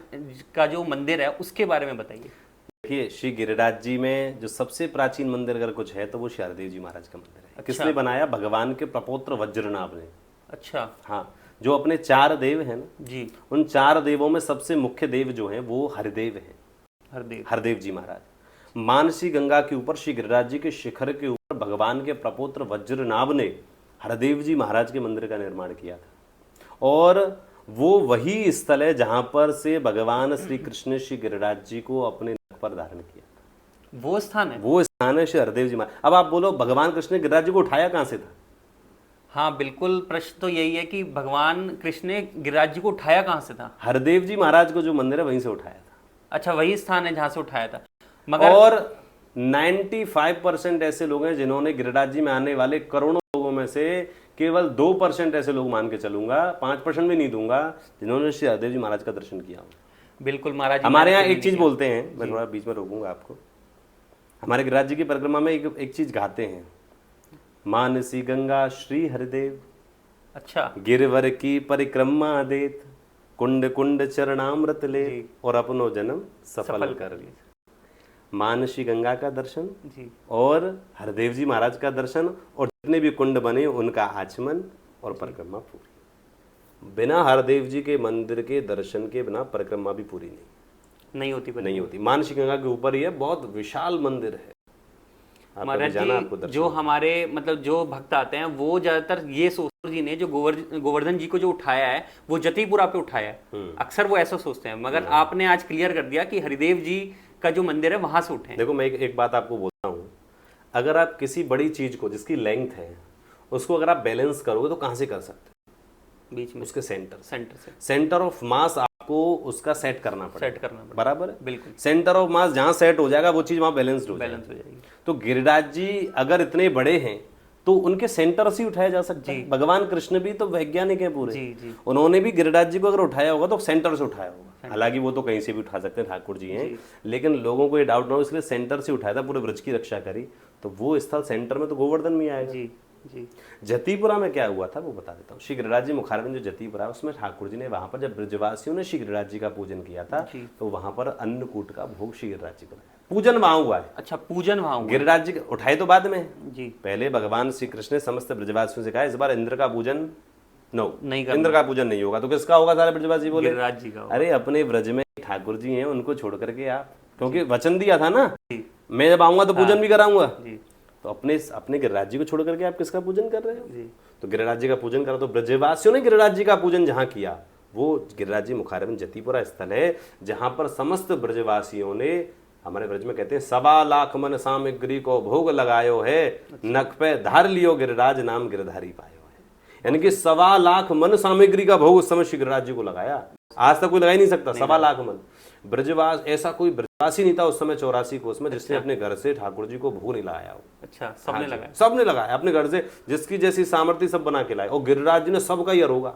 B: का जो मंदिर है उसके बारे में बताइए।
A: देखिए, श्री गिरिराज जी में जो सबसे प्राचीन मंदिर अगर कुछ है तो वो श्री हरिदेव जी महाराज का मंदिर है। अच्छा। किसने बनाया? भगवान के प्रपौत्र वज्रनाभ ने। अच्छा, हाँ, जो अपने 4 देव हैं ना जी, उन 4 देवों में सबसे मुख्य देव जो है वो हरिदेव है, हरिदेव जी महाराज। मानसी गंगा के ऊपर श्री गिरिराज जी के शिखर के ऊपर भगवान के प्रपौत्र वज्रनाभ ने हरदेव जी महाराज के मंदिर का निर्माण किया था, और वो वही स्थल है जहां पर से भगवान श्री कृष्ण श्री गिरिराज जी को अपने नख पर धारण किया था। वो स्थान है, वो स्थान है श्री हरदेव जी महाराज। अब आप बोलो, भगवान कृष्ण ने गिरिराज जी को उठाया कहां से था?
B: हाँ बिल्कुल, प्रश्न तो यही है कि भगवान कृष्ण ने गिरिराज जी को उठाया कहां से था?
A: हरदेव जी महाराज को जो मंदिर है वहीं से उठाया था।
B: अच्छा, वही स्थान है जहां से उठाया था। मगर
A: और 95% ऐसे लोग हैं जिन्होंने गिरिराज जी में आने वाले करोड़ों लोगों में से केवल 2% ऐसे लोग मान के चलूंगा, 5% भी नहीं दूंगा, जिन्होंने श्री हरदेव जी महाराज का दर्शन किया हो।
B: बिल्कुल महाराज,
A: हमारे यहाँ एक चीज बोलते हैं, मैं थोड़ा बीच में रोकूंगा आपको। हमारे गिरिराज जी की परिक्रमा में एक चीज गाते हैं, मानसी गंगा श्री हरिदेव, अच्छा, गिरवर की परिक्रमा देत, कुंड कुंड चरणामृत ले, और अपनो जन्म सफल कर ली। मानसी गंगा का दर्शन जी, और हरदेव जी महाराज का दर्शन, और जितने भी कुंड बने उनका आचमन और परिक्रमा पूरी। बिना हरदेव जी के मंदिर के दर्शन के बिना परिक्रमा भी पूरी नहीं।
B: नहीं होती बनी।
A: नहीं होती। मानसी गंगा के ऊपर ही है, बहुत विशाल मंदिर है। आप कभी
B: महाराज
A: जाना,
B: जी,
A: आपको दर्शन
B: जो हमारे मतलब जो भक्त आते हैं वो ज्यादातर ये सोचते जी ने जो गोवर्धन जी को जो उठाया है वो जतीपुरा पे उठाया है, अक्सर वो ऐसा सोचते हैं, मगर आपने आज क्लियर कर दिया कि हरिदेव जी का जो मंदिर है वहां से उठे हैं।
A: देखो मैं एक बात आपको बोलता हूँ, अगर आप किसी बड़ी चीज को जिसकी लेंथ है उसको अगर आप बैलेंस करोगे तो कहाँ से कर सकते हैं?
B: बीच में,
A: उसके सेंटर
B: से
A: सेंटर ऑफ मास आपको उसका सेट करना पड़ेगा। बराबर है,
B: बिल्कुल।
A: सेंटर ऑफ मास जहाँ सेट हो जाएगा वो चीज वहाँ बैलेंस्ड हो
B: जाएगी।
A: तो गिरिराज जी अगर इतने बड़े हैं तो उनके सेंटर से उठाया जा सकता है। भगवान कृष्ण भी तो वैज्ञानिक है पूरे,
B: जी।
A: उन्होंने भी गिरिराज जी को अगर उठाया होगा तो सेंटर से उठाया होगा। हालांकि वो तो कहीं से भी उठा सकते हैं, ठाकुर जी हैं, लेकिन लोगों को ये डाउट ना हो इसलिए सेंटर से उठाया था, पूरे ब्रज की रक्षा करी। तो वो स्थल सेंटर में तो गोवर्धन में आएगा।
B: जी।
A: जतीपुरा में क्या हुआ था वो बता देता हूँ। श्री गिरिराज जी मुखारविंद जो जतीपुरा, उसमें ठाकुर जी ने वहां पर जब ब्रजवासियों ने श्री गिरिराज जी का पूजन किया था तो वहां पर अन्नकूट का भोग श्री गिरिराज जी को लगाया। पूजन वहां हुआ है।
B: अच्छा, पूजन वहां हुआ।
A: गिरिराज जी उठाए तो बाद में
B: जी।
A: पहले भगवान श्री कृष्ण ने समस्त ब्रजवासियों से कहा इस बार इंद्र का पूजन
B: नहीं,
A: इंद्र का पूजन नहीं होगा। तो किसका होगा? सारे ब्रजवासी बोले
B: गिरिराज जी का।
A: अरे अपने ब्रज में ठाकुर जी हैं, उनको छोड़ करके आप, क्योंकि वचन दिया था ना मैं जब आऊंगा तो पूजन भी कराऊंगा। तो अपने गिरिराज जी को छोड़ करके आप किसका पूजन कर रहे हो? तो गिरिराज जी का पूजन करा। तो ब्रजवासियों ने गिरिराज जी का पूजन जहां किया वो गिरिराज जी मुखारविंद जतीपुरा स्थल है, जहां पर समस्त ब्रजवासियों ने, हमारे ब्रज में कहते हैं 1.25 लाख मन सामग्री को भोग लगायो है, नख पे धार लियो गिरिराज नाम गिरधारी पायो है। यानी कि 1.25 लाख मन सामग्री का भोग उस समय श्री गिरिराज जी को लगाया। आज तक कोई लगा ही नहीं सकता 1.25 लाख मन। ब्रजवास ऐसा कोई ब्रजवासी नहीं था उस समय 84 कोस में जिसने अपने घर से ठाकुर जी को भोग नहीं लाया हो।
B: अच्छा, सबने लगाया।
A: सबने लगाया अपने घर से, जिसकी जैसी सामर्थ्य सब बना के लाए। और गिरिराज जी ने सबका ही होगा,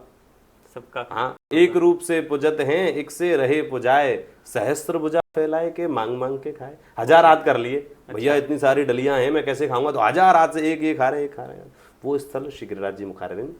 B: सबका।
A: हाँ, एक रूप से पुजत हैं, एक से रहे पुजाए, सहस्त्र भुजा फैलाए के मांग मांग के खाए। 1000 हाथ कर लिए भैया, इतनी सारी डलियां हैं मैं कैसे खाऊंगा, तो 1000 हाथ से एक खा रहे हैं। वो स्थल श्री गिरिराज जी मुखारविंद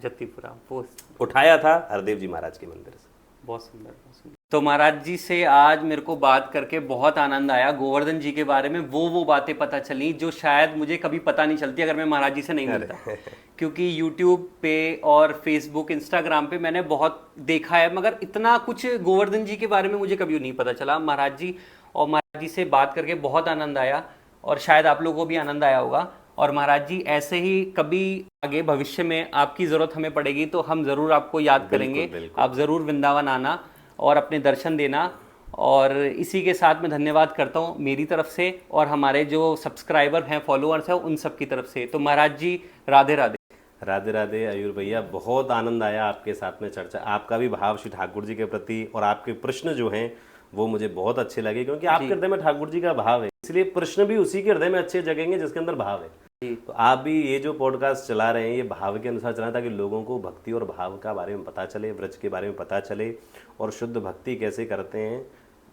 B: जतीपुरा वो
A: उठाया था हरदेव जी महाराज के मंदिर से।
B: बहुत सुंदर। तो महाराज जी से आज मेरे को बात करके बहुत आनंद आया। गोवर्धन जी के बारे में वो बातें पता चली जो शायद मुझे कभी पता नहीं चलती अगर मैं महाराज जी से नहीं मिलता। क्योंकि YouTube पे और Facebook, Instagram पे मैंने बहुत देखा है, मगर इतना कुछ गोवर्धन जी के बारे में मुझे कभी नहीं पता चला। महाराज जी से बात करके बहुत आनंद आया और शायद आप लोगों को भी आनंद आया होगा। और महाराज जी ऐसे ही कभी आगे भविष्य में आपकी ज़रूरत हमें पड़ेगी तो हम ज़रूर आपको याद करेंगे। आप ज़रूर वृंदावन आना और अपने दर्शन देना। और इसी के साथ मैं धन्यवाद करता हूँ मेरी तरफ से और हमारे जो सब्सक्राइबर हैं, फॉलोअर्स हैं, उन सब की तरफ से। तो महाराज जी राधे राधे।
A: राधे राधे आयुर भैया, बहुत आनंद आया आपके साथ में चर्चा। आपका भी भाव श्री ठाकुर जी के प्रति और आपके प्रश्न जो हैं वो मुझे बहुत अच्छे लगे, क्योंकि आपके हृदय में ठाकुर जी का भाव है, इसलिए प्रश्न भी उसी के हृदय में अच्छे जगेंगे जिसके अंदर भाव है। तो आप भी ये जो पॉडकास्ट चला रहे हैं ये भाव के अनुसार चलाएं ताकि लोगों को भक्ति और भाव का बारे में पता चले, व्रज के बारे में पता चले और शुद्ध भक्ति कैसे करते हैं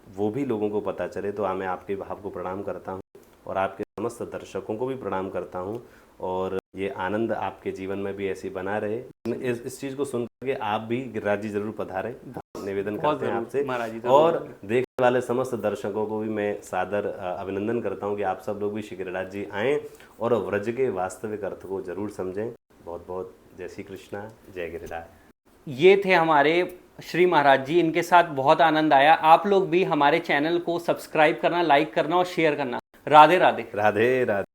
A: वो भी लोगों को पता चले। तो मैं आपके भाव को प्रणाम करता हूँ और आपके समस्त दर्शकों को भी प्रणाम करता हूँ। और ये आनंद आपके जीवन में भी ऐसे बना रहे। इस चीज़ को सुन करके आप भी गिरिराज जी जरूर पधारें, निवेदन करते हैं आपसे। और देखने वाले समस्त दर्शकों को भी मैं सादर अभिनंदन करता हूं कि आप सब लोग भी श्री गिरिराज जी आएँ और व्रज के वास्तविक अर्थ को जरूर समझें। बहुत बहुत जय श्री कृष्णा, जय गिरिराज।
B: ये थे हमारे श्री महाराज जी, इनके साथ बहुत आनंद आया। आप लोग भी हमारे चैनल को सब्सक्राइब करना, लाइक करना और शेयर करना। राधे राधे।
A: राधे राधे।